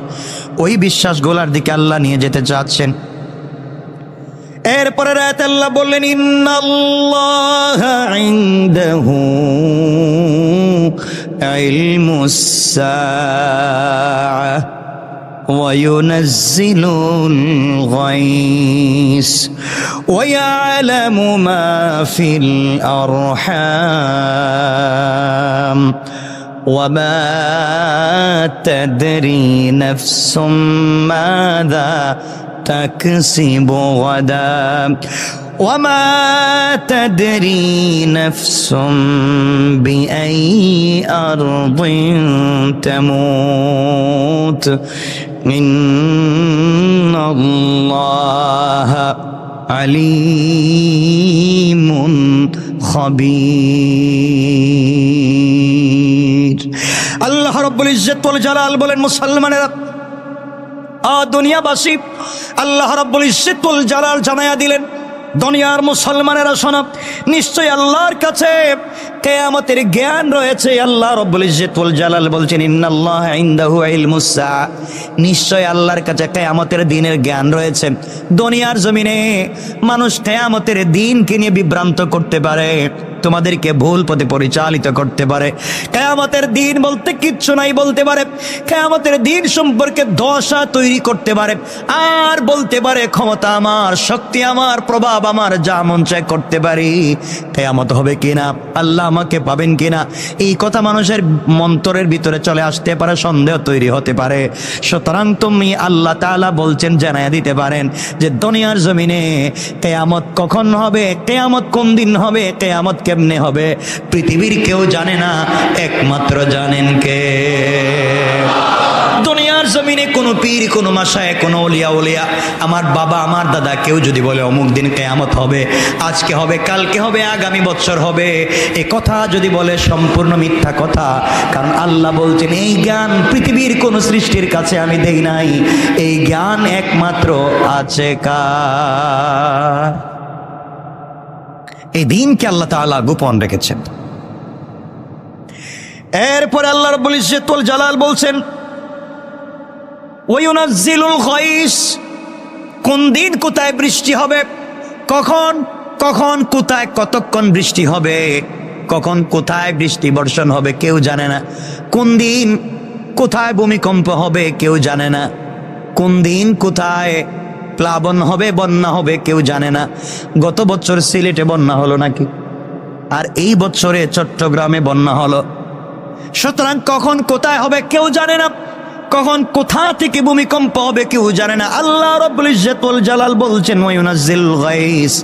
ওই বিশ্বাসগুলোর দিকে আল্লাহ নিয়ে যেতে চাচ্ছেন। এরপরে রাতে আল্লাহ বললেন, ইন্নাল্লাহা ইনদাহু ইলমুস সাআহ ওয়া ইউনাজ্জিলুল গায়স ওয়া ইয়ালামু মা ফিল আরহাম ওয়া মা তাদরি নাফসুম মাযা تكسب غدا وما تدري نفس بأي أرض تموت إن الله عليم خبير। আল্লাহ রাব্বুল ইজ্জত ওয়াল জালাল বলেন, মুসলমানেরা, দুনিয়াবাসী, আল্লাহ রাব্বুল ইজ্জত ওয়াল জালাল জানায়া দিলেন, দুনিয়ার মুসলমানেরা শোনো, নিশ্চয় আল্লাহর কাছে কিয়ামতের জ্ঞান রয়েছে। আল্লাহ রাব্বুল ইজ্জত ওয়াল জালাল বলছেন, ইন্নাল্লাহা ইনদাহু ইলমুস সাআ, নিশ্চয় আল্লাহর কাছে কিয়ামতের দিনের জ্ঞান রয়েছে। দুনিয়ার জমিনে মানুষ কিয়ামতের দিনকে নিয়ে বিভ্রান্ত করতে পারে, তোমাদেরকে ভুল পথে পরিচালিত করতে পারে। কিয়ামতের দিন বলতে কিচ্ছু নাই বলতে পারে, কিয়ামতের দিন সম্পর্কে ধোঁয়াশা তৈরি করতে পারে, আর বলতে পারে ক্ষমতা আমার, শক্তি আমার, প্রভাব আমার, যা মন চায় করতে পারি। কিয়ামত হবে কিনা, আল্লাহ আমাকে পাবেন কিনা, এই কথা মানুষের মন্তরের ভিতরে চলে আসতে পারে, সন্দেহ তৈরি হতে পারে। সুতরাং তুমি আল্লাহ তাআলা বলছেন জানায়া দিতে পারেন যে দুনিয়ার জমিনে কিয়ামত কখন হবে, কিয়ামত কোন দিন হবে, কিয়ামত কেমনে হবে, পৃথিবীর কেউ জানে না, একমাত্র জানেন কে? দুনিয়ার জমিনে কোনো পীর, কোনো মাশায়েখ, কোনো ওলিয়া, আমার বাবা, আমার দাদা কেউ যদি বলে অমুক দিন কিয়ামত হবে, আজকে হবে, কালকে হবে, আগামী বছর হবে, এ কথা যদি বলে সম্পূর্ণ মিথ্যা কথা। কারণ আল্লাহ বলছেন এই জ্ঞান পৃথিবীর কোন সৃষ্টির কাছে আমি দেই নাই, এই জ্ঞান একমাত্র আছে কার? এই দিনকে আল্লাহ তাআলা গোপন রেখেছেন। এরপর আল্লাহ রাব্বুল ইজ্জত ওয়াল জালাল বলছেন ওয়ায়ুনাজ্জিলুল গায়স, কোন দিন কোথায় বৃষ্টি হবে, কখন কোথায় কতক্ষণ বৃষ্টি হবে, কখন কোথায় বৃষ্টি বর্ষণ হবে কেউ জানে না। কোন দিন কোথায় ভূমিকম্প হবে কেউ জানে না। কোন দিন কোথায় প্লাবন হবে, বন্যা হবে কেউ জানে না। গত বছর সিলেটে বন্যা হলো নাকি, আর এই বছরে চট্টগ্রামে বন্যা হলো। সুতরাং কখন কোথায় হবে কেউ জানে না, কখন কোথা থেকে ভূমিকম্প হবে কেউ জানে না। আল্লাহ রাব্বুল ইজ্জত ওয়াল জালাল বলছেন ওয়ায়ুনাজ্জিলুল গায়স,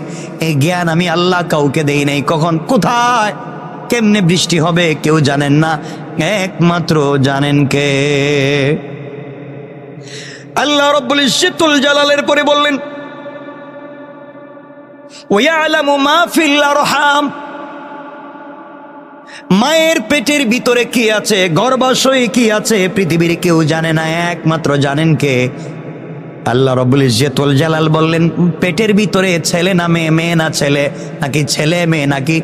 এই জ্ঞান আমি আল্লাহ কাউকে দেই নাই। কখন কোথায় কেমনে বৃষ্টি হবে কেউ জানেন না, একমাত্র জানেন কে? আল্লাহ রাব্বুল ইজ্জত ওয়াল জালালের পরে বললেন ওয়ায়ালামু মা ফিল আরহাম, মায়ের পেটের ভিতরে কি আছে, গর্ভাশয়ে কি আছে, পৃথিবীর কেউ জানে না, একমাত্র জানেন কে? আল্লাহ রাব্বুল ইজ্জত ওয়াল জালাল বললেন পেটের ভিতরে ছেলে না মেয়ে, মেয়ে না ছেলে, নাকি ছেলে মেয়ে, নাকি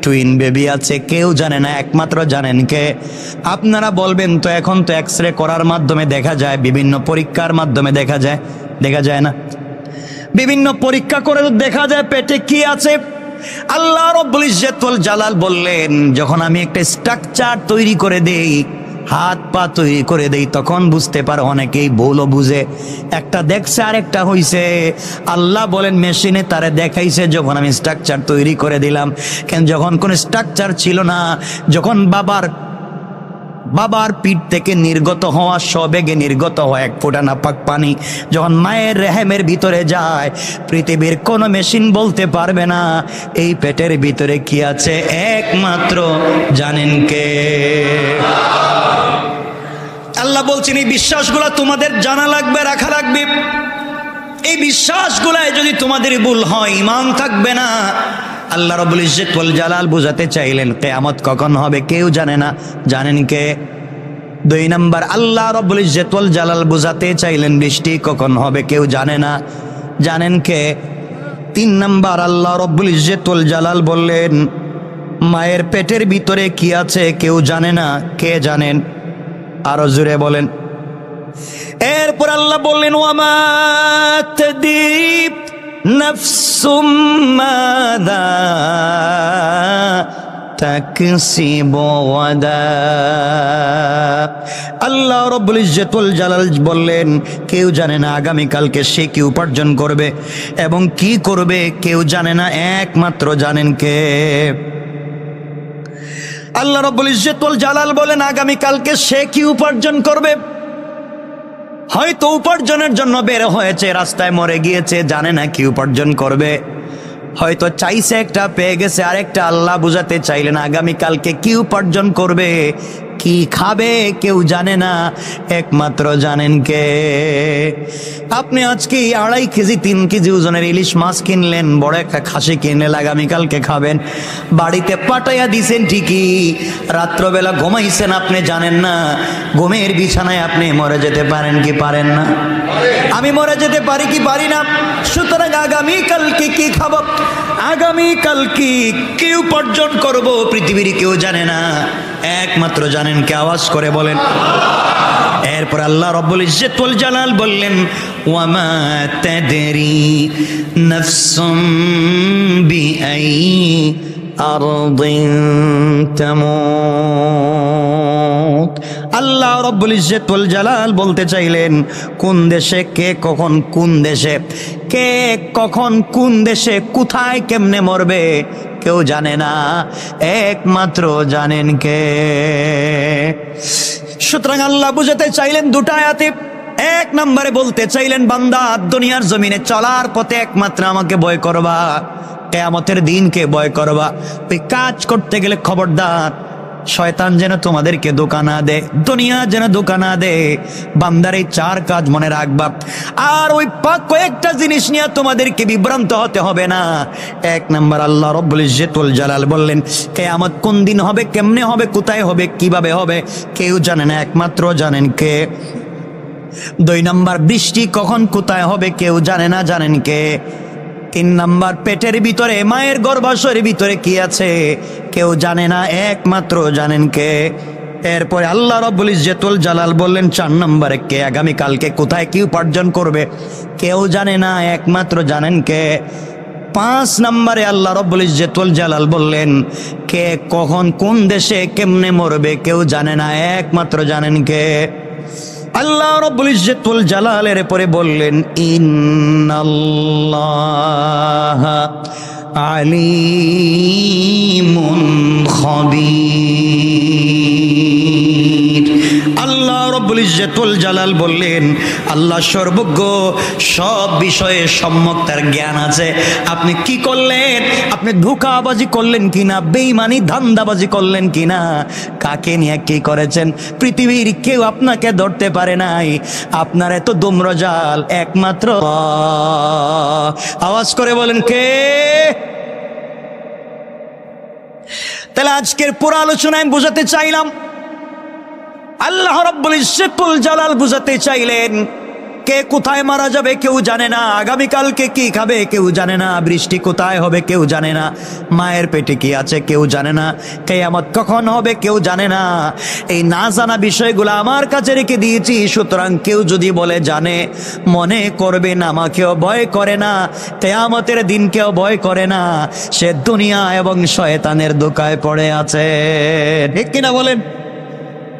টুইন বেবি আছে, কেউ জানে না, একমাত্র জানেন কে? আপনারা বলবেন তো এখন তো এক্সরে করার মাধ্যমে দেখা যায়, বিভিন্ন পরীক্ষার মাধ্যমে দেখা যায় না? বিভিন্ন পরীক্ষা করে দেখা যায় পেটে কি আছে। আল্লাহ রাব্বুল ইজ্জত ওয়াল জালাল বললেন যখন আমি একটা স্ট্রাকচার তৈরি করে দেই, হাত পা তৈরি করে দেই, তখন বুঝতে পারে। অনেকেই ভুলও বুঝে, একটা দেখছে আর একটা হইছে। আল্লাহ বলেন মেশিনে তারে দেখাইছে যখন আমি স্ট্রাকচার তৈরি করে দিলাম। কেন যখন কোন স্ট্রাকচার ছিল না, যখন বাবার পিঠ থেকে নির্গত হওয়া, সবেগে নির্গত হওয়া এক ফোঁটা নাপাক পানি যখন মায়ের রেহেমের ভিতরে যায়, পৃথিবীর কোনো মেশিন বলতে পারবে না এই পেটের ভিতরে কি আছে, একমাত্র জানেন কে? আল্লাহ বলছেন এই বিশ্বাসগুলো তোমাদের জানা লাগবে, রাখা লাগবে। এই বিশ্বাসগুলায় যদি তোমাদের ভুল হয় ঈমান থাকবে না। আল্লাহ রাব্বুল ইজ্জত ওয়াল জালাল বুঝাতে চাইলেন কিয়ামত কখন হবে কেউ জানে না, জানেন কে? 2 নাম্বার, আল্লাহ রাব্বুল ইজ্জত ওয়াল জালাল বুঝাতে চাইলেন বৃষ্টি কখন হবে কেউ জানে না, জানেন কে? 3 নাম্বার, আল্লাহ রাব্বুল ইজ্জত ওয়াল জালাল বললেন মায়ের পেটের ভিতরে কি আছে কেউ জানে না, কে জানেন? আরো জোরে বলেন। এরপর আল্লাহ বললেন ওয়ামা তাদরি নাফসুম মাযা তাকসিবু গাদা। আল্লাহ রাব্বুল ইজ্জত ওয়াল জালাল বললেন কেউ জানে না আগামীকালকে সে কি উপার্জন করবে এবং কি করবে কেউ জানে না, একমাত্র জানেন কে? আল্লাহ রাব্বুল ইজ্জত ওয়াল জালাল বলেন আগামীকালকে সে কি উপার্জন করবে। হয়তো উপার্জনের জন্য বের হয়েছে, রাস্তায় মরে গিয়েছে, জানে না কি উপার্জন করবে। হয়তো চাইছে একটা, পেয়ে গেছে আরেকটা। আল্লাহ বুঝাতে চাইলেন আগামীকালকে কি উপার্জন করবে, কি খাবে কেউ জানে না, একমাত্র জানেন কে? আপনি আজকে 2.5 কেজি 3 কেজি ওজনের ইলিশ মাছ কিনলেন, বড় একটা খাসি কিনলেন, আগামীকালকে খাবেন। বাড়িতে পাঠাইয়া দিছেন ঠিকই, রাত্রবেলা ঘুমাইছেন, আপনি জানেন না ঘুমের বিছানায় আপনি মরে যেতে পারেন কি পারেন না? আমি মরে যেতে পারি কি পারি না? সুতরাং আগামীকালকে কি খাবো, আগামীকালকে কি উপার্জন করব, পৃথিবীর কেউ জানে না, একমাত্র জানেন কে? আওয়াজ করে বলেন। এরপর আল্লাহ রাব্বুল ইজ্জত ওয়াল জালাল বললেন ওয়ামা তাদরি নাফসুম বিআই আরদিন তামুত। আল্লাহ রাব্বুল ইজ্জতুল জালাল বলতে চাইলেন কোন দেশে কে কখন কোন দেশে কে কখন কোন দেশে কোথায় কেমনে মরবে কেউ জানে না, একমাত্র জানেন কে। সুতরাং আল্লাহ বুঝাতে চাইলেন দুটো আয়াতে। এক নম্বরে বলতে চাইলেন বান্দা দুনিয়ার জমিনে চলার পথে একমাত্র আমাকে ভয় করবা, কিয়ামতের দিনকে ভয় করবা। ওই কাজ করতে গেলে খবরদার শয়তান যেন তোমাদেরকে ধোঁকা না দে, দুনিয়া যেন ধোঁকা না দে। বান্দার এই চার কাজ মনে রাখবা। আর ওই কয়েকটা জিনিস নিয়ে তোমাদেরকে বিভ্রান্ত হতে হবে না। এক নাম্বার আল্লাহ রাব্বুল ইজ্জতুল জালাল বললেন কিয়ামত কোন দিন হবে, কেমনে হবে, কোথায় হবে, কিভাবে হবে কেউ জানে না, একমাত্র জানেন কে। দুই নাম্বার বৃষ্টি কখন কোথায় হবে কেউ জানে না, জানেন কে। তিন নাম্বার পেটের ভিতরে মায়ের গর্ভাশয়ের ভিতরে কি আছে কেউ জানে না, একমাত্র জানেন কে। এরপরে আল্লাহ রাব্বুল ইজ্জতুল জালাল বললেন চার নম্বরে কে আগামীকালকে কোথায় কি উপার্জন করবে কেউ জানে না, একমাত্র জানেন কে। পাঁচ নম্বরে আল্লাহ রাব্বুল ইজ্জতুল জালাল বললেন কে কখন কোন দেশে কেমনে মরবে কেউ জানে না, একমাত্র জানেন কে। আল্লাহ রাব্বুল ইজ্জতুল জালালের পরে বললেন ইন্নাল্লাহা আলিমুন খাবীর। আল্লাহ রাব্বুল ইজ্জতুল জালাল বললেন আল্লাহ সর্বজ্ঞ, সব বিষয়ে সম্যক তার জ্ঞান আছে। আপনি কি করলেন, আপনি ধোঁকাবাজি করলেন কিনা, বেঈমানি ধান্দাবাজি করলেন কিনা, কাকে নিয়ে কি করেছেন, পৃথিবীর কেউ আপনাকে ধরতে পারে নাই। আপনার এত দুম্রজাল একমাত্র আওয়াজ করে বলেন কে। তাহলে আজকের পুরো আলোচনায় বুঝাতে চাইলাম আল্লাহ রাব্বুল ইজ্জতুল জালাল বুঝাতে চাইলেন কে কোথায় মারা যাবে কেউ জানে না, আগামীকালকে কি খাবে কেউ জানে না, বৃষ্টি কোথায় হবে কেউ জানে না, মায়ের পেটে কি আছে কেউ জানে না, কিয়ামত কখন হবে কেউ জানে না। এই না জানা বিষয়গুলো আমার কাছে রেখে দিয়েছি। সুতরাং কেউ যদি বলে জানে, মনে করবেন আমাকেও ভয় করে না, কিয়ামতের দিনকেও ভয় করে না, সে দুনিয়া এবং শয়তানের ধোঁকায় পড়ে আছে। ঠিক কিনা বলেন?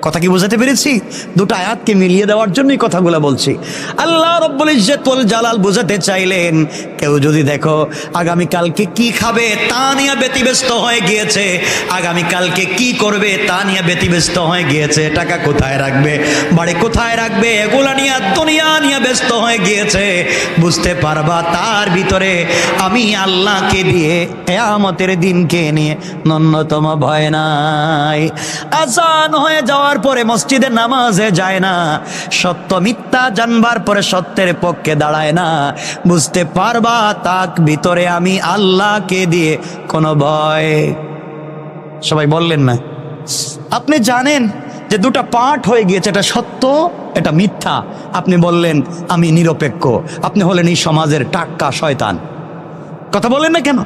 কথা কি বুঝাতে পেরেছি? দুটো আয়াতকে মিলিয়ে দেওয়ার জন্যই কথাগুলো বলছি। আল্লাহ রাব্বুল ইজ্জতুল জালাল বুঝাতে চাইলেন কেউ যদি দেখো আগামীকালকে কি খাবে তা নিয়ে ব্যতিব্যস্ত হয়ে গিয়েছে, আগামীকালকে কি করবে তা নিয়ে ব্যতিব্যস্ত হয়ে গিয়েছে, টাকা কোথায় রাখবে, বাড়ি কোথায় রাখবে, এগুলা নিয়ে দুনিয়া নিয়ে ব্যস্ত হয়ে গিয়েছে, বুঝতে পারবা তার ভিতরে আমি আল্লাহকে দিয়ে কিয়ামতের দিনকে নিয়ে ন্যূনতম ভয় নাই। আজান হয়ে যাওয়ার পরে মসজিদে নামাজে যায় না, সত্য মিথ্যা জানবার পরে সত্যের পক্ষে দাঁড়ায় না, বুঝতে পারবা তার ভিতরে আমি আল্লাহকে দিয়ে কোনো ভয়। সবাই বললেন না? আপনি জানেন যে দুটো পার্ট হয়ে গিয়েছে, এটা সত্য এটা মিথ্যা, আপনি বললেন আমি নিরপেক্ষ, আপনি হলেন এই সমাজের টাক্কা শয়তান। কথা বলেন না কেন?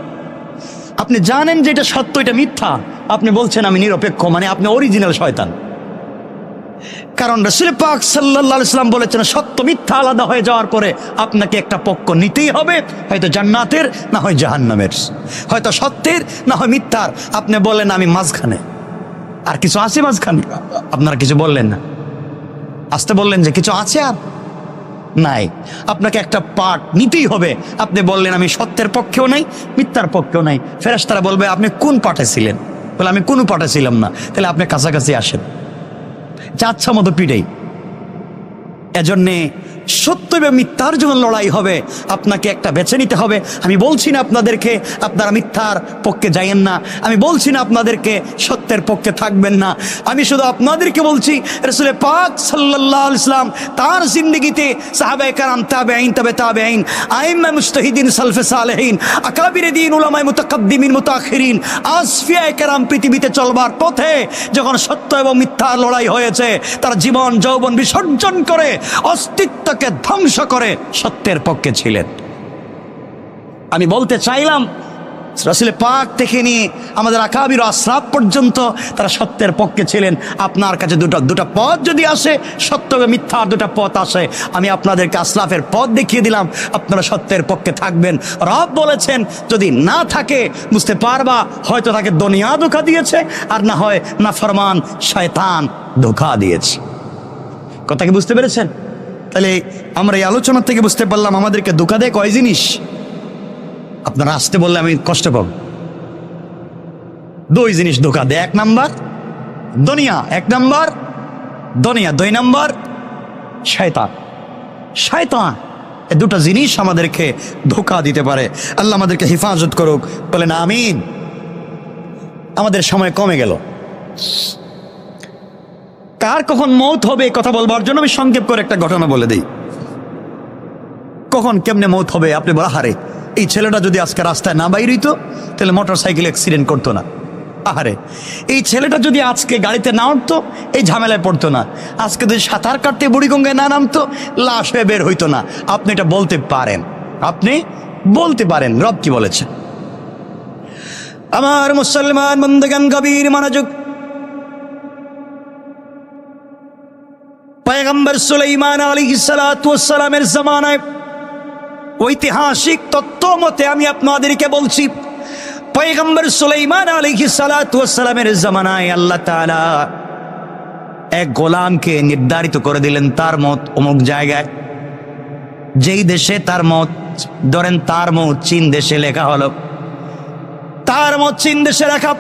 আপনি জানেন যে এটা সত্য এটা মিথ্যা, আপনি বলছেন আমি নিরপেক্ষ, মানে আপনি অরিজিনাল শয়তান। কারণ রাসূল পাক সাল্লাল্লাহু আলাইহি ওয়াসাল্লাম বলেছেন সত্য মিথ্যা আলাদা হয়ে যাওয়ার পরে আপনাকে একটা পক্ষ নিতেই হবে, হয়তো জান্নাতের না হয় জাহান্নামের, হয়তো সত্যের না হয় মিথ্যার। আপনি বললেন আমি মাঝখানে, আর কিছু আছে মাঝখানে? আপনারা কিছু বললেন না, আসতে বললেন যে কিছু আছে আর নাই, আপনাকে একটা পার্ট নিতেই হবে। আপনি বললেন আমি সত্যের পক্ষেও নাই মিথ্যার পক্ষেও নাই। ফেরেশতারা বলবে আপনি কোন পার্টে ছিলেন? বলে আমি কোনো পার্টে ছিলাম না। তাহলে আপনি কাছাকাছি আসেন, চাচ্ছা মতো পিঠেই। এজন্যে সত্য এবং মিথ্যার যখন লড়াই হবে আপনাকে একটা বেছে নিতে হবে। আমি বলছি না আপনাদেরকে আপনারা মিথ্যার পক্ষে যাইয়েন না, আমি বলছি না আপনাদেরকে সত্যের পক্ষে থাকবেন না, আমি শুধু আপনাদেরকে বলছি রাসূল পাক সাল্লাল্লাহু আলাইহি ওয়াসাল্লাম তার জিন্দেগিতে সাহাবায়ে কেরাম তাবেঈন তবে তাবেঈন আইম্মা মুজতাহিদিন সালফে সালেহিন আকাবিরে দ্বীন উলামায়ে মুতাকাদ্দিমিন মুতাআখিরিন আসফিয়ায়ে কেরাম পৃথিবীতে চলবার পথে যখন সত্য এবং মিথ্যার লড়াই হয়েছে তারা জীবন যৌবন বিসর্জন করে অস্তিত্ব ধ্বংস করে সত্যের পক্ষে ছিলেন। আমি বলতে চাইলাম রাসূল পাক থেকে নিয়ে আমাদের আকাবির আসরাফ পর্যন্ত তারা সত্যের পক্ষে ছিলেন। আপনার কাছে দুটা পথ যদি আসে, সত্য ও মিথ্যার দুটা পথ আসে, আমি আপনাদেরকে আসরাফের পথ দেখিয়ে দিলাম, আপনারা সত্যের পক্ষে থাকবেন। রব বলেছেন যদি না থাকে বুঝতে পারবা হয়তো তাকে দুনিয়া ধোঁকা দিয়েছে, আর না হয় নাফরমান শয়তান ধোঁকা দিয়েছে। কথা কি বুঝতে পেরেছেন? তাহলে আমরা এই আলোচনা থেকে বুঝতে পারলাম আমাদেরকে ধোঁকা দেয় কয় জিনিস। আপনারা আসতে বললে আমি কষ্ট পাব। 2 জিনিস ধোঁকা দেয়। 1 নাম্বার দুনিয়া, 1 নাম্বার দুনিয়া, 2 নাম্বার শয়তান। শয়তান এই 2টা জিনিস আমাদেরকে ধোঁকা দিতে পারে। আল্লাহ আমাদেরকে হেফাজত করুক, বলেন আমিন। আমাদের সময় কমে গেল। কার কখন মৌত হবে কথা বলবার জন্য আমি সংক্ষেপ করে একটা ঘটনা বলে দিই। কখন কেমনে মৌত হবে আপনি বলা, হারে এই ছেলেটা যদি আজকে রাস্তায় না বাইর হইতো তাহলে মোটর সাইকেল অ্যাক্সিডেন্ট করতো না। আহারে এই ছেলেটা যদি আজকে গাড়িতে না উঠতো এই ঝামেলায় পড়তো না। আজকে যদি সাঁতার কাটতে বুড়িগঙ্গায় না নামতো লাশ হয়ে বের হইতো না। আপনি এটা বলতে পারেন, আপনি বলতে পারেন। রব কি বলেছে? আমার মুসলমান বন্ধুগণ গভীর মনোযোগ। পয়গম্বর সুলাইমান আলাইহিস সালাতু ওয়াস সালামের জামানায় ঐতিহাসিক তত্ত্ব মতে আমি আপনাদেরকে বলছি, পয়গম্বর সুলাইমান আলাইহিস সালাতু ওয়াস সালামের জামানায় আল্লাহ তাআলা এক গোলামকে নির্ধারিত করে দিলেন তার মত অমুক জায়গায়, যেই দেশে তার মত, ধরেন তার মত চীন দেশে লেখা হলো, তার মত চীন দেশে লেখা।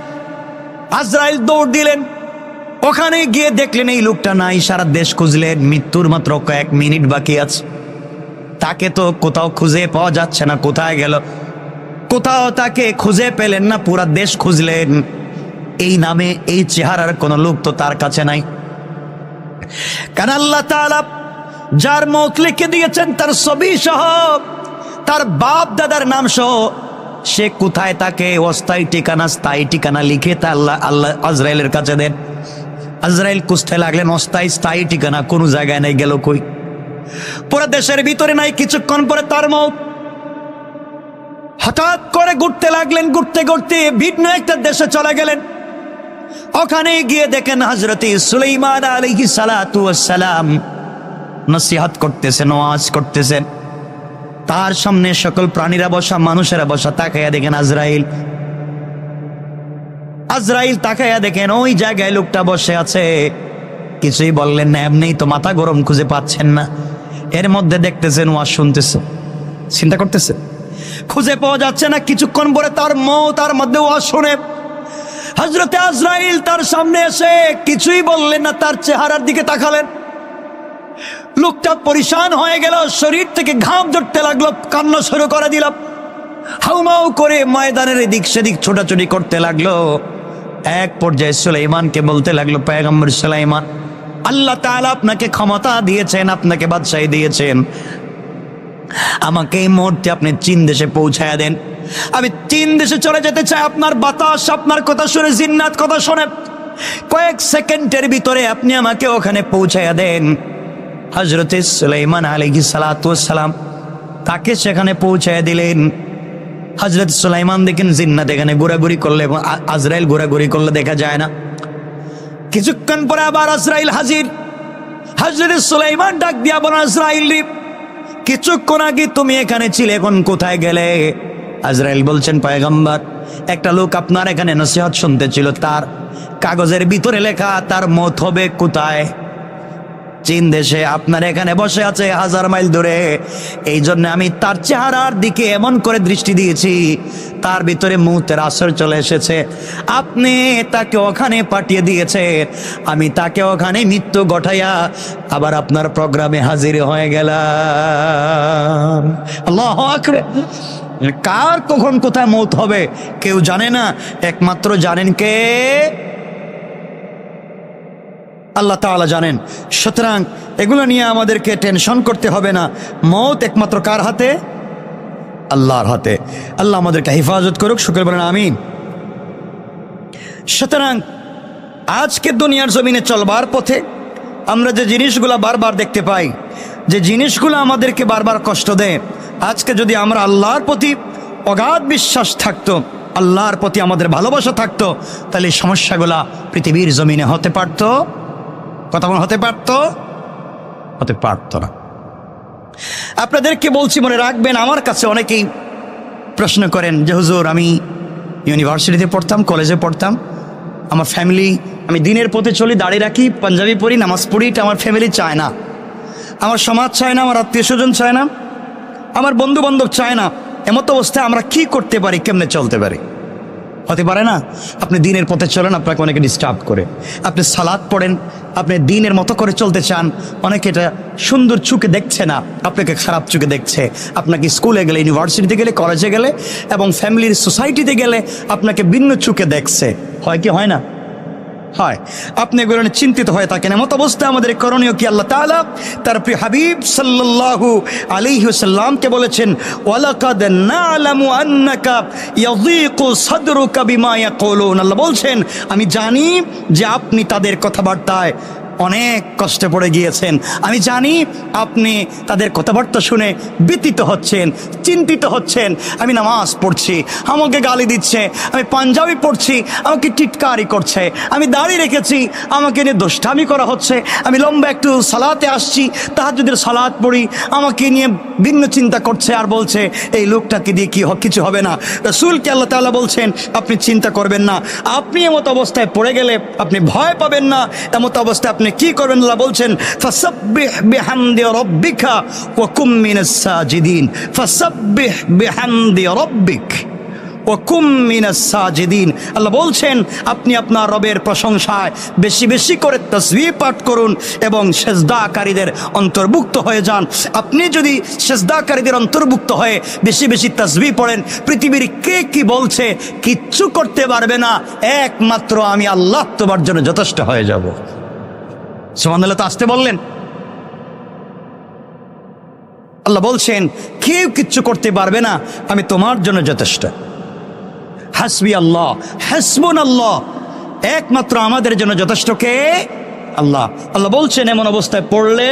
আজরাইল দৌড় দিলেন, ওখানে গিয়ে দেখলেন এই লোকটা নাই। সারা দেশ খুঁজলেন, মৃত্যুর মাত্র কয়েক মিনিট বাকি আছে। তাকে তো কোথাও খুঁজে পাওয়া যাচ্ছে না, কোথায় গেল? কোথাও তাকে খুঁজে পেলেন না, পুরা দেশ খুঁজলেন। এই নামে এই চেহারার কোন লোক তো তার কাছে নাই। কারণ আল্লাহ তাআলা যার মত লিখে দিয়েছেন তার ছবি সহ, তার বাপ দাদার নাম সহ, সে কোথায় তাকে অস্থায়ী ঠিকানা স্থায়ী ঠিকানা লিখে তা আল্লাহ আজরাইলের কাছে দেন। আজরাইল খুঁজতে লাগলেন অস্থায়ী স্থায়ী ঠিকানা, কোনো জায়গায় নাই, গেল কই? পুরো দেশের ভিতরে নাই। কিছুক্ষণ পরে তার মত। হঠাৎ করে ঘুরতে লাগলেন, ঘুরতে ঘুরতে ভিন্ন একটা দেশে চলে গেলেন। ওখানে গিয়ে দেখেন হযরত সুলাইমান আলাইহিস সালাতু ওয়াস সালাম নসিহত করতেছেন, ওয়াজ করতেছেন। তার সামনে সকল প্রাণীরা বসা, মানুষেরা বসা। তাকায়া দেখেন আজরাইল। আজরাইল তাকায়া দেখেন ওই জায়গায় লোকটা বসে আছে। কিছুই বললেন না, এমনি তো মাথা গরম, খুঁজে পাচ্ছেন না। এর মধ্যে দেখতেছেন ওয়াজ শুনতেছে, চিন্তা করতেছে, খুঁজে পাওয়া যাচ্ছে না। কিছুক্ষণ পরে তার মত, তার মধ্যে ওয়াজ শুনে হযরতে আজরাইল তার সামনে এসে কিছুই বললেন না, তার চেহারার দিকে তাকালেন। লোকটা পরিশান হয়ে গেল, শরীর থেকে ঘাম ঝরতে লাগলো, কান্না শুরু করে দিল, হাউমাউ করে ময়দানের এদিক সেদিক ছোটাছুটি করতে লাগলো। এক পর্যায়ে সুলাইমানকে বলতে লাগলো, পয়গম্বর সুলাইমান, আল্লাহ তাআলা আপনাকে ক্ষমতা দিয়েছেন, আপনাকে বাদশাহী দিয়েছেন, আমাকে এই মুহূর্তে আপনি চীন দেশে পৌঁছায়া দেন। আমি চীন দেশে চলে যেতে চাই। আপনার বাতাস আপনার কথা শুনে, জিন্নাত কথা শুনে, কয়েক সেকেন্ডের ভিতরে আপনি আমাকে ওখানে পৌঁছায়া দেন। হযরতে সুলাইমান আলাইহিস সালাতু ওয়াস সালাম তাকে সেখানে পৌঁছায়া দিলেন। হযরত সুলাইমান দেখেন জিন্নাত এখানে ঘোরাঘুরি করলে এবং আজরাইল ঘোরাঘুরি করলে দেখা যায় না। কিছুক্ষণ পরে আবার আজরাইল হাজির। হযরত সুলাইমান ডাক দিয়া বলেন, আজরাইল রে, কিছুক্ষণ আগে তুমি এখানে ছিলে, এখন কোথায় গেলে? আজরাইল বলছেন, পয়গম্বর, একটা লোক আপনার এখানে নসিহত শুনতে ছিল, তার কাগজের ভিতরে লেখা তার মত হবে কোথায়? চীন দেশে। আপনার এখানে বসে আছে 1000 মাইল দূরে। এই জন্য আমি তার চেহারার দিকে এমন করে দৃষ্টি দিয়েছি, তার ভিতরে মৌতের আসর চলে এসেছে। আপনি তাকে ওখানে পাঠিয়ে দিয়েছে, আমি তাকে ওখানে মৃত্যু ঘটাইয়া আবার আপনার প্রোগ্রামে হাজির হয়ে গেলাম। আল্লাহু আকবার। কার কখন কোথায় মৌত হবে কেউ জানে না, একমাত্র জানেন কে? আল্লাহ তাআলা জানেন। সুতরাং এগুলো নিয়ে আমাদেরকে টেনশন করতে হবে না। মৌত একমাত্র কার হাতে? আল্লাহর হাতে। আল্লাহ আমাদেরকে হেফাজত করুক, শুকর বলেন আমিন। সুতরাং আজকে দুনিয়ার জমিনে চলবার পথে আমরা যে জিনিসগুলো বারবার দেখতে পাই, যে জিনিসগুলো আমাদেরকে বারবার কষ্ট দেয়, আজকে যদি আমরা আল্লাহর প্রতি অগাধ বিশ্বাস থাকতো, আল্লাহর প্রতি আমাদের ভালোবাসা থাকতো, তাহলে এই সমস্যাগুলা পৃথিবীর জমিনে হতে পারতো? কথা বল, হতে পারতো? হতে পারতো না। আপনাদেরকে বলছি, মনে রাখবেন, আমার কাছে অনেকেই প্রশ্ন করেন যে হুজুর, আমি ইউনিভার্সিটিতে পড়তাম, কলেজে পড়তাম, আমার ফ্যামিলি, আমি দিনের পথে চলি, দাড়ি রাখি, পাঞ্জাবি পরি, নামাজ পড়ি, এটা আমার ফ্যামিলি চায় না, আমার সমাজ চায় না, আমার আত্মীয় স্বজন চায় না, আমার বন্ধু বান্ধব চায় না। এমত অবস্থায় আমরা কি করতে পারি, কেমনে চলতে পারি? হতে পারে না আপনি দিনের পথে চলেন, আপনাকে অনেকে ডিস্টার্ব করে, আপনি সালাত পড়েন, আপনি দিনের মতো করে চলতে চান, অনেকে এটা সুন্দর চোখে দেখছে না, আপনাকে খারাপ চোখে দেখছে। আপনাকে স্কুলে গেলে, ইউনিভার্সিটিতে গেলে, কলেজে গেলে এবং ফ্যামিলির সোসাইটিতে গেলে আপনাকে ভিন্ন চোখে দেখছে। হয় কি হয় না? হয়। আপনি এগুলো নিয়ে চিন্তিত হয়ে থাকেন। এমত অবস্থায় আমাদের করণীয় কি? আল্লাহ তাআলা তার প্রিয় হাবিব সাল্লাল্লাহু আলাইহি ওয়াসাল্লামকে বলেছেন, ওয়ালাকাদ না'লামু আন্নাকা ইয়াযীকু সাদরুকা বিমা ইয়াকুলুন। আল্লাহ বলছেন, আমি জানি যে আপনি তাদের কথাবার্তায় অনেক কষ্টে পড়ে গিয়েছেন, আমি জানি আপনি তাদের কথাবার্তা শুনে ব্যথিত হচ্ছেন, চিন্তিত হচ্ছেন। আমি নামাজ পড়ছি, আমাকে গালি দিচ্ছে, আমি পাঞ্জাবি পড়ছি, আমাকে টিটকারি করছে, আমি দাড়ি রেখেছি, আমাকে নিয়ে দুষ্টামি করা হচ্ছে, আমি লম্বা একটু সালাতে আসছি, তাহাজ্জুদের সালাত পড়ি, আমাকে নিয়ে ভিন্ন চিন্তা করছে আর বলছে এই লোকটাকে দিয়ে কি কিছু হবে না। রাসূলকে আল্লাহ তাআলা বলছেন, আপনি চিন্তা করবেন না, আপনি এমত অবস্থায় পড়ে গেলে আপনি ভয় পাবেন না। এমত অবস্থায় আপনি কি করবেন? আল্লাহ বলছেন, ফাসাব্বিহ বিহামদি রাব্বিকা ওয়া কুম মিনাস সাজিদিন। ফাসাব্বিহ বিহামদি রাব্বিক ওয়া কুম মিনাস সাজিদিন। আল্লাহ বলছেন, আপনি আপনার রবের প্রশংসায় বেশি বেশি করে তাসবিহ পাঠ করুন এবং সেজদাকারীদের অন্তর্ভুক্ত হয়ে যান। আপনি যদি সেজদাকারীদের অন্তর্ভুক্ত হয়ে বেশি বেশি তাসবিহ পড়েন, পৃথিবীর কে কি বলছে কিচ্ছু করতে পারবে না, একমাত্র আমি আল্লাহ তোমার জন্য যথেষ্ট হয়ে যাব। সুবহানাল্লাহ। তো আসতে বললেন। আল্লাহ বলছেন, কেউ কিচ্ছু করতে পারবে না, আমি তোমার জন্য যথেষ্ট। হাসবি আল্লাহ, হাসবুন আল্লাহ, একমাত্র আমাদের জন্য যথেষ্ট কে? আল্লাহ। আল্লাহ বলছেন, এমন অবস্থায় পড়লে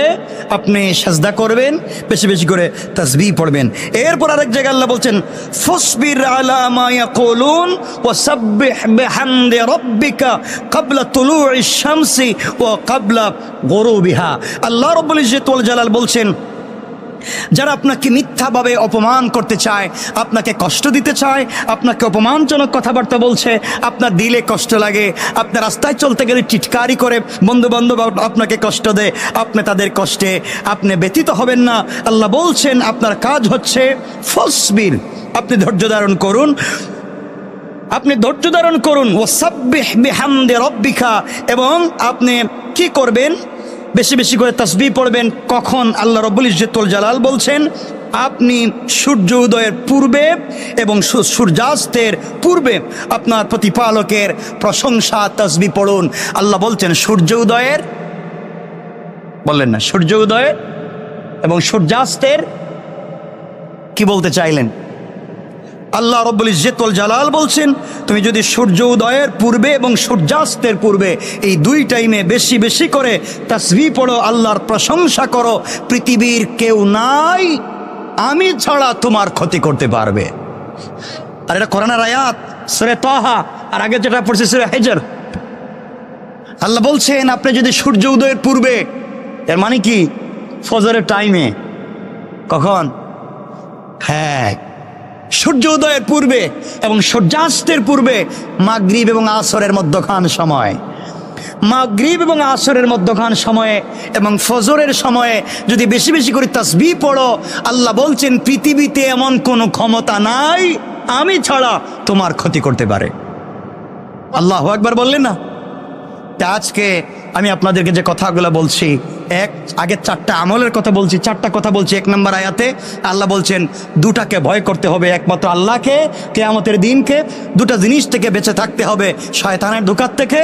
আপনি সাজদা করবেন, বেশি বেশি করে তাসবিহ পড়বেন। এরপর আরেক জায়গায় আল্লাহ বলছেন, ফাসবির আলা মা ইয়াকুলুন ওয়া সাব্বিহ বিহামদি রাব্বিকা ক্বাবলা তুলুইশ শামসি ওয়া ক্বাবলা গুরুবিহা। আল্লাহ রাব্বুল ইজ্জত ওয়াল জালাল বলছেন, যারা আপনাকে মিথ্যাভাবে অপমান করতে চায়, আপনাকে কষ্ট দিতে চায়, আপনাকে অপমানজনক কথাবার্তা বলছে, আপনার দিলে কষ্ট লাগে, আপনার রাস্তায় চলতে গেলে টিটকারি করে, বন্ধু বান্ধব আপনাকে কষ্ট দেয়, আপনি তাদের কষ্টে আপনি ব্যথিত হবেন না। আল্লাহ বলছেন, আপনার কাজ হচ্ছে ফাসবির, আপনি ধৈর্য ধারণ করুন, আপনি ধৈর্য ধারণ করুন। ওয়াসাব্বিহ বিহামদি রাব্বিকা, এবং আপনি কি করবেন? বেশি বেশি করে তাসবিহ পড়বেন। কখন? আল্লাহ রাব্বুল ইজ্জত ওয়াল জালাল বলছেন, আপনি সূর্য উদয়ের পূর্বে এবং সূর্যাস্তের পূর্বে আপনার প্রতিপালকের প্রশংসা তাসবিহ পড়ুন। আল্লাহ বলছেন সূর্য উদয়ের, বললেন না, সূর্য উদয়ের এবং সূর্যাস্তের। কি বলতে চাইলেন? আল্লাহ রাব্বুল ইজ্জত ওয়াল জালাল বলছেন, তুমি যদি সূর্য উদয়ের পূর্বে এবং সূর্যাস্তের পূর্বে এই দুই টাইমে বেশি বেশি করে তাসবিহ পড়ো, আল্লাহর প্রশংসা করো, পৃথিবীর কেউ নাই আমি ছাড়া তোমার ক্ষতি করতে পারবে। আর এটা কোরআনের আয়াত, সূরা তাহা, আর আগে যেটা পড়ছি সূরা হিজর। আল্লাহ বলছেন, আপনি যদি সূর্য উদয়ের পূর্বে, এর মানে কি? ফজরের টাইমে। কখন? হ্যাঁ, সূর্য উদয়ের পূর্বে এবং সূর্যাস্তের পূর্বে, মাগরিব এবং আসরের মধ্যখান সময়, মাগরিব এবং আসরের মধ্যখান সময়ে এবং ফজরের সময়ে যদি বেশি বেশি করে তাসবিহ পড়ো, আল্লাহ বলছেন পৃথিবীতে এমন কোনো ক্ষমতা নাই আমি ছাড়া তোমার ক্ষতি করতে পারে। আল্লাহু আকবার বললেন না? আজকে আমি আপনাদেরকে যে কথাগুলো বলছি, আগে 4টা আমলের কথা বলছি, 4টা কথা বলছি। 1 নম্বর আয়াতে আল্লাহ বলছেন দুটাকে ভয় করতে হবে, একমাত্র আল্লাহকে, কিয়ামতের দিনকে। দুটা জিনিস থেকে বেঁচে থাকতে হবে, শয়তানের ধোঁকা থেকে,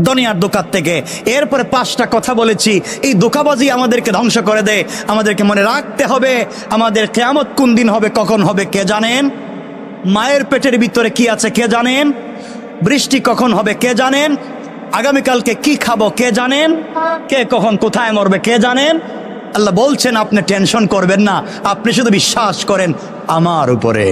দুনিয়ার ধোঁকা থেকে। এরপরে 5টা কথা বলেছি, এই ধোঁকাবাজি আমাদেরকে ধ্বংস করে দেয়। আমাদেরকে মনে রাখতে হবে আমাদের কিয়ামত কোন দিন হবে, কখন হবে কে জানেন? মায়ের পেটের ভিতরে কি আছে কে জানেন? বৃষ্টি কখন হবে কে জানেন? আগামীকালকে কি খাবো কে জানেন? কে কখন কোথায় মরবে কে জানেন? আল্লাহ বলছেন আপনি টেনশন করবেন না, আপনি শুধু বিশ্বাস করেন আমার উপরে,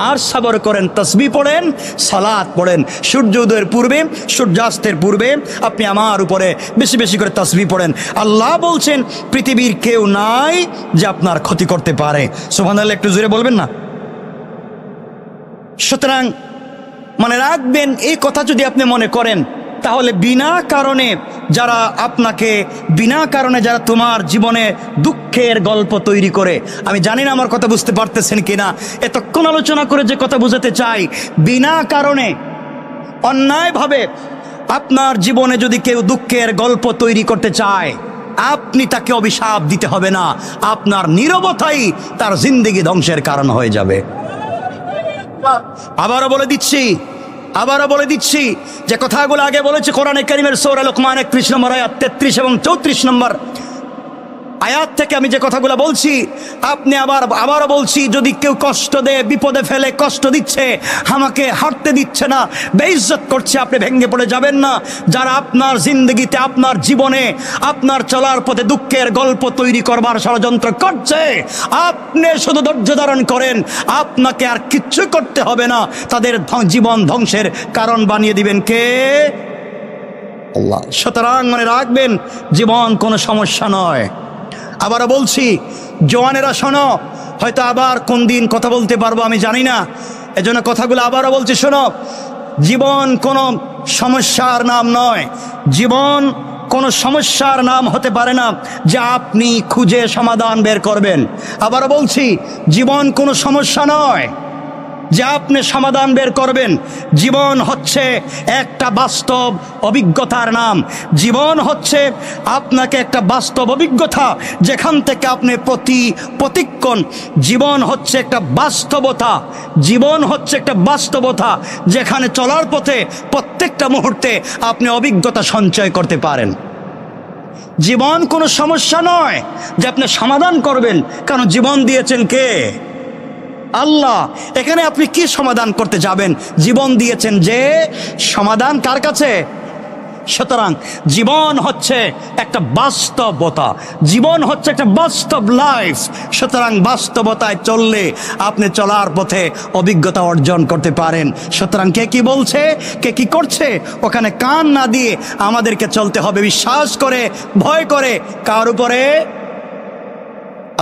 আর সবর করেন, তাসবিহ পড়েন, সালাত পড়েন। সূর্য উদয়ের পূর্বে, সূর্যাস্তের পূর্বে আপনি আমার উপরে বেশি বেশি করে তাসবিহ পড়েন। আল্লাহ বলছেন পৃথিবীর কেউ নাই যে আপনার ক্ষতি করতে পারে। সুবহানাল্লাহ, একটু জোরে বলবেন না? সুতরাং মনে রাখবেন, এই কথা যদি আপনি মনে করেন, তাহলে বিনা কারণে যারা আপনাকে, বিনা কারণে যারা তোমার জীবনে দুঃখের গল্প তৈরি করে, আমি জানি না আমার কথা বুঝতে পারতেছেন কিনা, এতক্ষণ আলোচনা করে যে কথা বুঝাতে চাই, বিনা কারণে অন্যায়ভাবে আপনার জীবনে যদি কেউ দুঃখের গল্প তৈরি করতে চায়, আপনি তাকে অভিশাপ দিতে হবে না, আপনার নীরবতাই তার জিন্দেগি ধ্বংসের কারণ হয়ে যাবে। আবারও বলে দিচ্ছি যে কথাগুলো আগে বলেছে কোরআনে কারীমের সূরা লোকমান 31 নম্বর আয়াত 33 এবং 34 নম্বর আয়াত থেকে আমি যে কথাগুলো বলছি, আপনি আবারও বলছি, যদি কেউ কষ্ট দেয়, বিপদে ফেলে, কষ্ট দিচ্ছে, আমাকে হাঁটতে দিচ্ছে না, বেইজ্জত করছে, আপনি ভেঙে পড়ে যাবেন না। যারা আপনার জিন্দগিতে, আপনার জীবনে, আপনার চলার পথে দুঃখের গল্প তৈরি করবার ষড়যন্ত্র করছে, আপনি শুধু ধৈর্য ধারণ করেন, আপনাকে আর কিচ্ছু করতে হবে না, তাদের জীবন ধ্বংসের কারণ বানিয়ে দিবেন কে? আল্লাহ। সুতরাং মনে রাখবেন, জীবন কোনো সমস্যা নয়। আবারও বলছি, জওয়ানেরা শোনো, হয়তো আবার কোন দিন কথা বলতে পারবো আমি জানি না, এজন্য কথাগুলো আবারও বলছি, শোনো, জীবন কোনো সমস্যার নাম নয়, জীবন কোনো সমস্যার নাম হতে পারে না যে আপনি খুঁজে সমাধান বের করবেন। আবারও বলছি, জীবন কোনো সমস্যা নয় যে আপনি সমাধান বের করবেন। জীবন হচ্ছে একটা বাস্তব অভিজ্ঞতার নাম। জীবন হচ্ছে আপনাকে একটা বাস্তব অভিজ্ঞতা, যেখান থেকে আপনি প্রতিক্ষণ, জীবন হচ্ছে একটা বাস্তবতা, জীবন হচ্ছে একটা বাস্তবতা যেখানে চলার পথে প্রত্যেকটা মুহূর্তে আপনি অভিজ্ঞতা সঞ্চয় করতে পারেন। জীবন কোনো সমস্যা নয় যে আপনি সমাধান করবেন, কারণ জীবন দিয়েছেন কে? আল্লাহ। এখানে আপনি কি সমাধান করতে যাবেন? জীবন দিয়েছেন যে, সমাধান কার কাছে? সুতরাং জীবন হচ্ছে একটা বাস্তবতা, জীবন হচ্ছে একটা বাস্তব লাইফ। সুতরাং বাস্তবতায় চললে আপনি চলার পথে অভিজ্ঞতা অর্জন করতে পারেন। সুতরাং কে কি বলছে, কে কি করছে, ওখানে কান না দিয়ে আমাদেরকে চলতে হবে বিশ্বাস করে, ভয় করে, কার উপরে?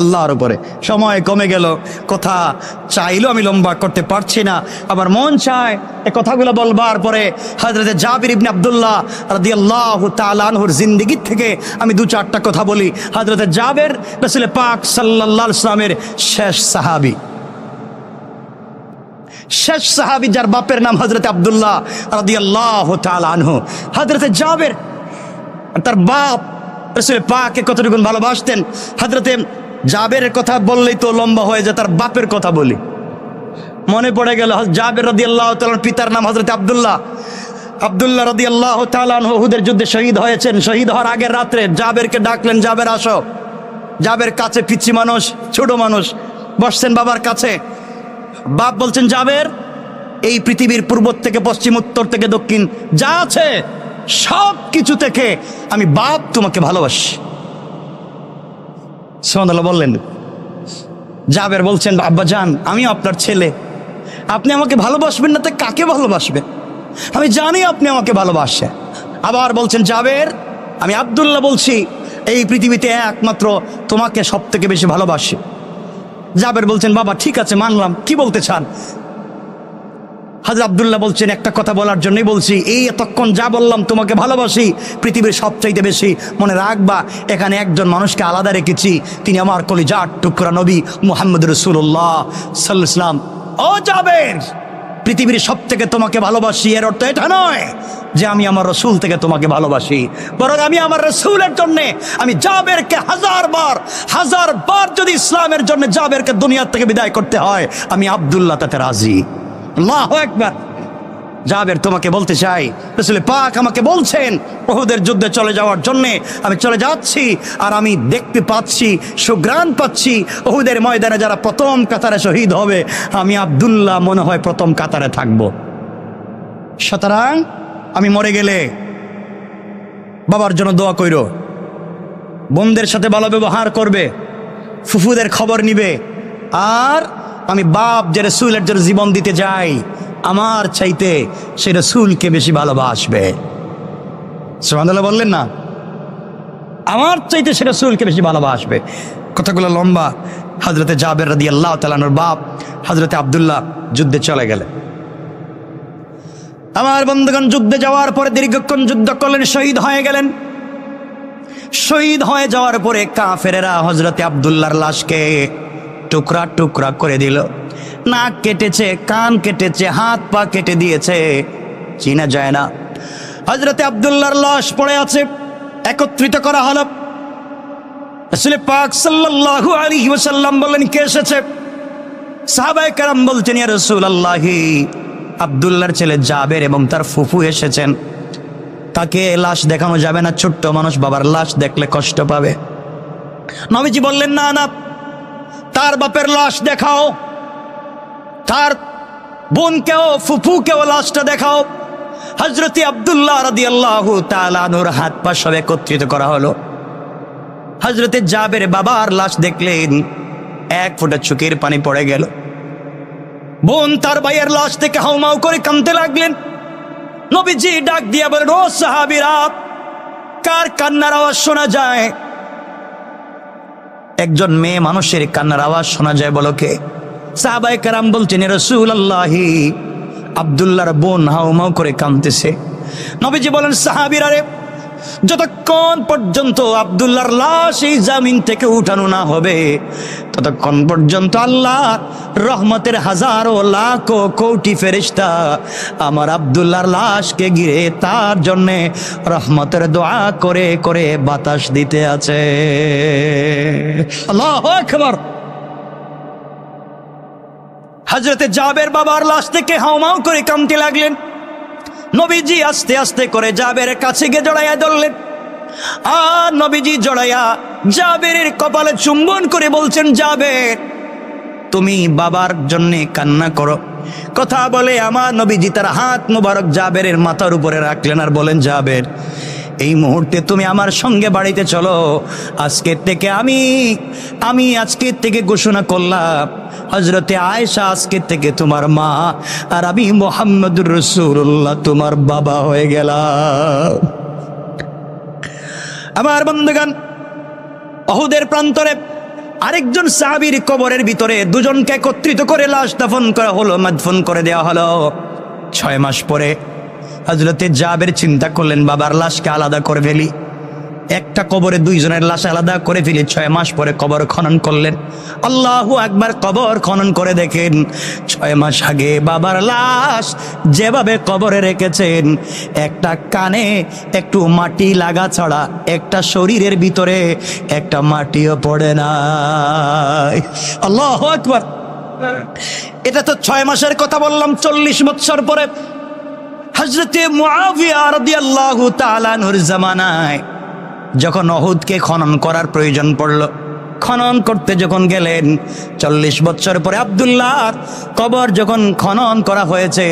আল্লাহর উপরে। সময় কমে গেল, কথা চাইলেও আমি লম্বা করতে পারছি না, আবার মন চায় এই কথাগুলো বলবার পরে হযরতে জাবির ইবনে আব্দুল্লাহ রাদিয়াল্লাহু তাআলা আনহুর জিন্দেগি থেকে আমি 2-4টা কথা বলি। হযরতে জাবের রাসূল পাক সাল্লাল্লাহু আলাইহি ওয়াসাল্লামের শেষ সাহাবী, যার বাপের নাম হযরতে আব্দুল্লাহ রাদিয়াল্লাহু তাআলা আনহু। হযরতে জাবের তার বাপ রাসূল পাককে কতটুকু ভালোবাসতেন। হযরতে জাবেরের কথা বললেই তো লম্বা হয়ে যায়, তার বাপের কথা বলি। মনে পড়ে গেল জাবের রাদিয়াল্লাহু তাআলার পিতার নাম হযরত আব্দুল্লাহ রাদিয়াল্লাহু তাআলা আনহু উহুদের যুদ্ধে শহীদ হয়েছেন। শহীদ হওয়ার আগের রাত্রে জাবেরকে ডাকলেন, জাবের আসো। জাবের কাছে পিচ্চি মানুষ, ছোট মানুষ, বসছেন বাবার কাছে। বাপ বলছেন, জাবের, এই পৃথিবীর পূর্ব থেকে পশ্চিম, উত্তর থেকে দক্ষিণ যা আছে সব কিছু থেকে আমি বাপ তোমাকে ভালোবাসি। সুবহানাল্লাহ বললেন। জাবের বলছেন, আব্বাজান, আমি আপনার ছেলে, আপনি আমাকে ভালোবাসবেন না তো কাকে ভালোবাসবেন? আমি জানি আপনি আমাকে ভালোবাসেন। আবার বলছেন, জাবের, আমি আব্দুল্লাহ বলছি, এই পৃথিবীতে একমাত্র তোমাকে সব থেকে বেশি ভালোবাসি। জাবের বলছেন, বাবা ঠিক আছে, মানলাম, কি বলতে চান? হযরত আব্দুল্লাহ বলছেন, একটা কথা বলার জন্যই বলছি, এই এতক্ষণ যা বললাম তোমাকে ভালোবাসি পৃথিবীর সবচাইতে বেশি, মনে রাখবা এখানে একজন মানুষকে আলাদা রেখেছি, তিনি আমার কলিজার টুকরা নবী মুহাম্মদ রাসূলুল্লাহ সাল্লাল্লাহু আলাইহি ওয়াসাল্লাম। ও জাবের, পৃথিবীর সব থেকে তোমাকে ভালোবাসি এর অর্থ এটা নয় যে আমি আমার রসুল থেকে তোমাকে ভালোবাসি, বরং আমি আমার রসুলের জন্য আমি জাবেরকে হাজার বার যদি ইসলামের জন্য জাবেরকে দুনিয়া থেকে বিদায় করতে হয়, আমি আব্দুল্লাহ তাতে রাজি। আল্লাহু আকবার। জাবের, তোমাকে বলতে চাই, রাসূল পাক আমাকে বলছেন উহুদের যুদ্ধে চলে যাওয়ার জন্য, আমি চলে যাচ্ছি, আর আমি দেখতে পাচ্ছি, সুঘ্রাণ পাচ্ছি, উহুদের ময়দানে যারা প্রথম কাতারে শহীদ হবে, আমি আব্দুল্লাহ মনে হয় প্রথম কাতারে থাকব। সুতরাং আমি মরে গেলে বাবার জন্য দোয়া কইরো, বোনদের সাথে ভালো ব্যবহার করবে, ফুফুদের খবর নিবে। আর আমি বাপ যে রাসূলের জন্য জীবন দিতে যাই, আমার চাইতে সে রাসূলকে বেশি ভালোবাসবে। সুবহানাল্লাহ বললেন না? আমার চাইতে সে রাসূলকে বেশি ভালোবাসবে। কথাগুলো লম্বা। হযরতে জাবের রাদিয়াল্লাহু তাআলা আনহুর বাপ হযরতে আব্দুল্লাহ যুদ্ধে চলে গেলেন। আমার বন্ধুগণ, যুদ্ধে যাওয়ার পরে দীর্ঘক্ষণ যুদ্ধ করলেন, শহীদ হয়ে গেলেন। শহীদ হয়ে যাওয়ার পরে কাফেরেরা হযরতে আব্দুল্লাহর লাশকে টুকরা টুকরা করে দিল। নাক কেটেছে, কান কেটেছে, হাত পা কেটে দিয়েছে, চিনা যায় না। হযরতে আব্দুল্লাহর লাশ পড়ে আছে, একত্রিত করা হলো। রাসূল পাক সাল্লাল্লাহু আলাইহি ওয়াসাল্লাম বললেন, কে এসেছে? সাহাবায়ে কেরাম বলছেন, ইয়া রাসূলুল্লাহ, আব্দুল্লাহর ছেলে জাবের এবং তার ফুফু এসেছেন। তাকে লাশ দেখানো যাবে না, ছোট্ট মানুষ, বাবার লাশ দেখলে কষ্ট পাবে। নবীজি বললেন, না না, তার বাপের লাশ দেখাও, তার বোনকেও ফুফুকেও লাশটা দেখাও। হযরতে আব্দুল্লাহ রাদিয়াল্লাহু তাআলা আনহুর হাত পা সব একত্রিত করা হলো। হযরতে জাবের বাবার লাশ দেখলেন, এক ফোঁটা চোখের পানি পড়ে গেল। বোন তার ভাইয়ের লাশ থেকে হাউমাউ করে কাঁদতে লাগলেন। নবীজি ডাক দিয়া বলেন, ও সাহাবীরা, কার কান্নার আওয়াজ শোনা যায়? একজন মেয়ে মানুষের কান্নার আওয়াজ শোনা যায়, বলো কে? সাহাবায়ে কেরাম বলছেন, ইয়া রাসূলুল্লাহ, আব্দুল্লাহর বোন হাউমাউ করে কাঁদতেছে। নবীজি বলেন, সাহাবীরা রে, যতক্ষণ পর্যন্ত আব্দুল্লাহর লাশ এই জামিন থেকে উঠানো না হবে, ততক্ষণ পর্যন্ত আল্লাহর রহমতের হাজারো লাখো কোটি ফেরেশতা আমার আব্দুল্লাহর লাশকে ঘিরে তার জন্যে রহমতের দোয়া করে করে বাতাস দিতে আছে। আল্লাহু আকবার। হযরতে জাবের বাবার লাশ থেকে হাউমাউ করে কাঁদতে লাগলেন। নবীজি আস্তে আস্তে করে জাবেরের কাছে গিয়ে জড়াইয়া ধরলেন। আর নবীজি জড়াইয়া জাবেরের কপালে চুম্বন করে বলছেন, জাবের, তুমি বাবার জন্য কান্না করো। কথা বলে আমার নবীজি তার হাত মুবারক জাবেরের মাথার উপরে রাখলেন আর বলেন, জাবের, এই মুহূর্তে তুমি আমার সঙ্গে বাড়িতে চলো। আজকের থেকে আমি আজকের থেকে ঘোষণা করলাম, হযরতে আয়েশা আজকের থেকে তোমার মা, আর আমি মুহাম্মদুর রাসূলুল্লাহ তোমার বাবা হয়ে গেলাম। আমার বন্ধুগণ, উহুদের প্রান্তরে আরেকজন সাহাবীর কবরের ভিতরে দুজনকে একত্রিত করে লাশ দাফন করা হলো, মাদফন করে দেওয়া হলো। 6 মাস পরে হযরতে জাবের চিন্তা করলেন, বাবার লাশকে আলাদা করে ফেলি, একটা কবরে দুইজনের লাশ আলাদা করে ফেলি। 6 মাস পরে কবর খনন করলেন। আল্লাহু আকবার। কবর খনন করে দেখেন 6 মাস আগে বাবার লাশ যেভাবে কবরে রেখেছেন, একটা কানে একটু মাটি লাগা ছাড়া একটা শরীরের ভিতরে একটা মাটিও পড়ে নাই। আল্লাহু আকবার। এটা তো 6 মাসের কথা বললাম। 40 বছর পরে হযরতে মুআবিয়া রাদিয়াল্লাহু তাআলা আনহুর জামানায় যখন উহুদকে খনন করার প্রয়োজন পড়ল, খনন করতে যখন গেলেন, 40 বছর পরে আব্দুল্লাহর কবর যখন খনন করা হয়েছে,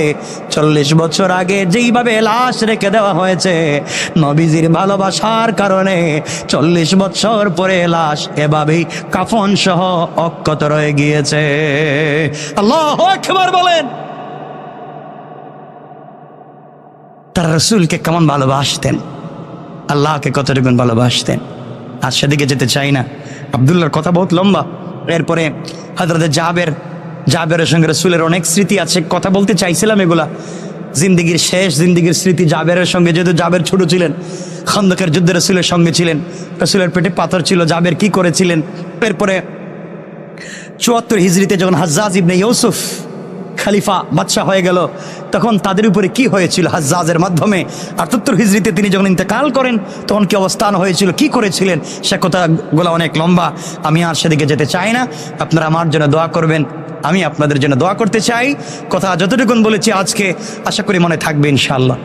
40 বছর আগে যেইভাবে লাশ রেখে দেওয়া হয়েছে, নবীজির ভালোবাসার কারণে 40 বছর পরে লাশ এভাবেই কাফন সহ অক্ষত রয়ে গিয়েছে। আল্লাহু আকবার বলেন। তারা রাসূলকে কেমন ভালোবাসতেন, আল্লাহকে কতটুকু ভালোবাসতেন, আর সেদিকে যেতে চাই না। আব্দুল্লাহর কথা বহুত লম্বা। এরপরে হযরতে জাবেরের সঙ্গে রাসূলের অনেক স্মৃতি আছে, কথা বলতে চাইছিলাম এগুলা। জিন্দিগির শেষ জিন্দিগির স্মৃতি জাবেরের সঙ্গে, যেহেতু জাবের ছোট ছিলেন, খন্দকের যুদ্ধে রাসূলের সঙ্গে ছিলেন, রাসূলের পেটে পাথর ছিল, জাবের কি করেছিলেন। এরপরে 74 হিজরিতে যখন হাজ্জাজ ইবনে ইউসুফ খলিফা বাদশাহ হয়ে গেল, তখন তাদের উপরে কি হয়েছিল হাজ্জাজের মাধ্যমে। 78 হিজরিতে তিনি যখন ইন্তেকাল করেন, তখন কি অবস্থান হয়েছিল, কি করেছিলেন, সে কথাগুলো অনেক লম্বা, আমি আর সেদিকে যেতে চাই না। আপনারা আমার জন্য দোয়া করবেন, আমি আপনাদের জন্য দোয়া করতে চাই। কথা যতটুকুন বলেছি আজকে, আশা করি মনে থাকবে ইনশাআল্লাহ।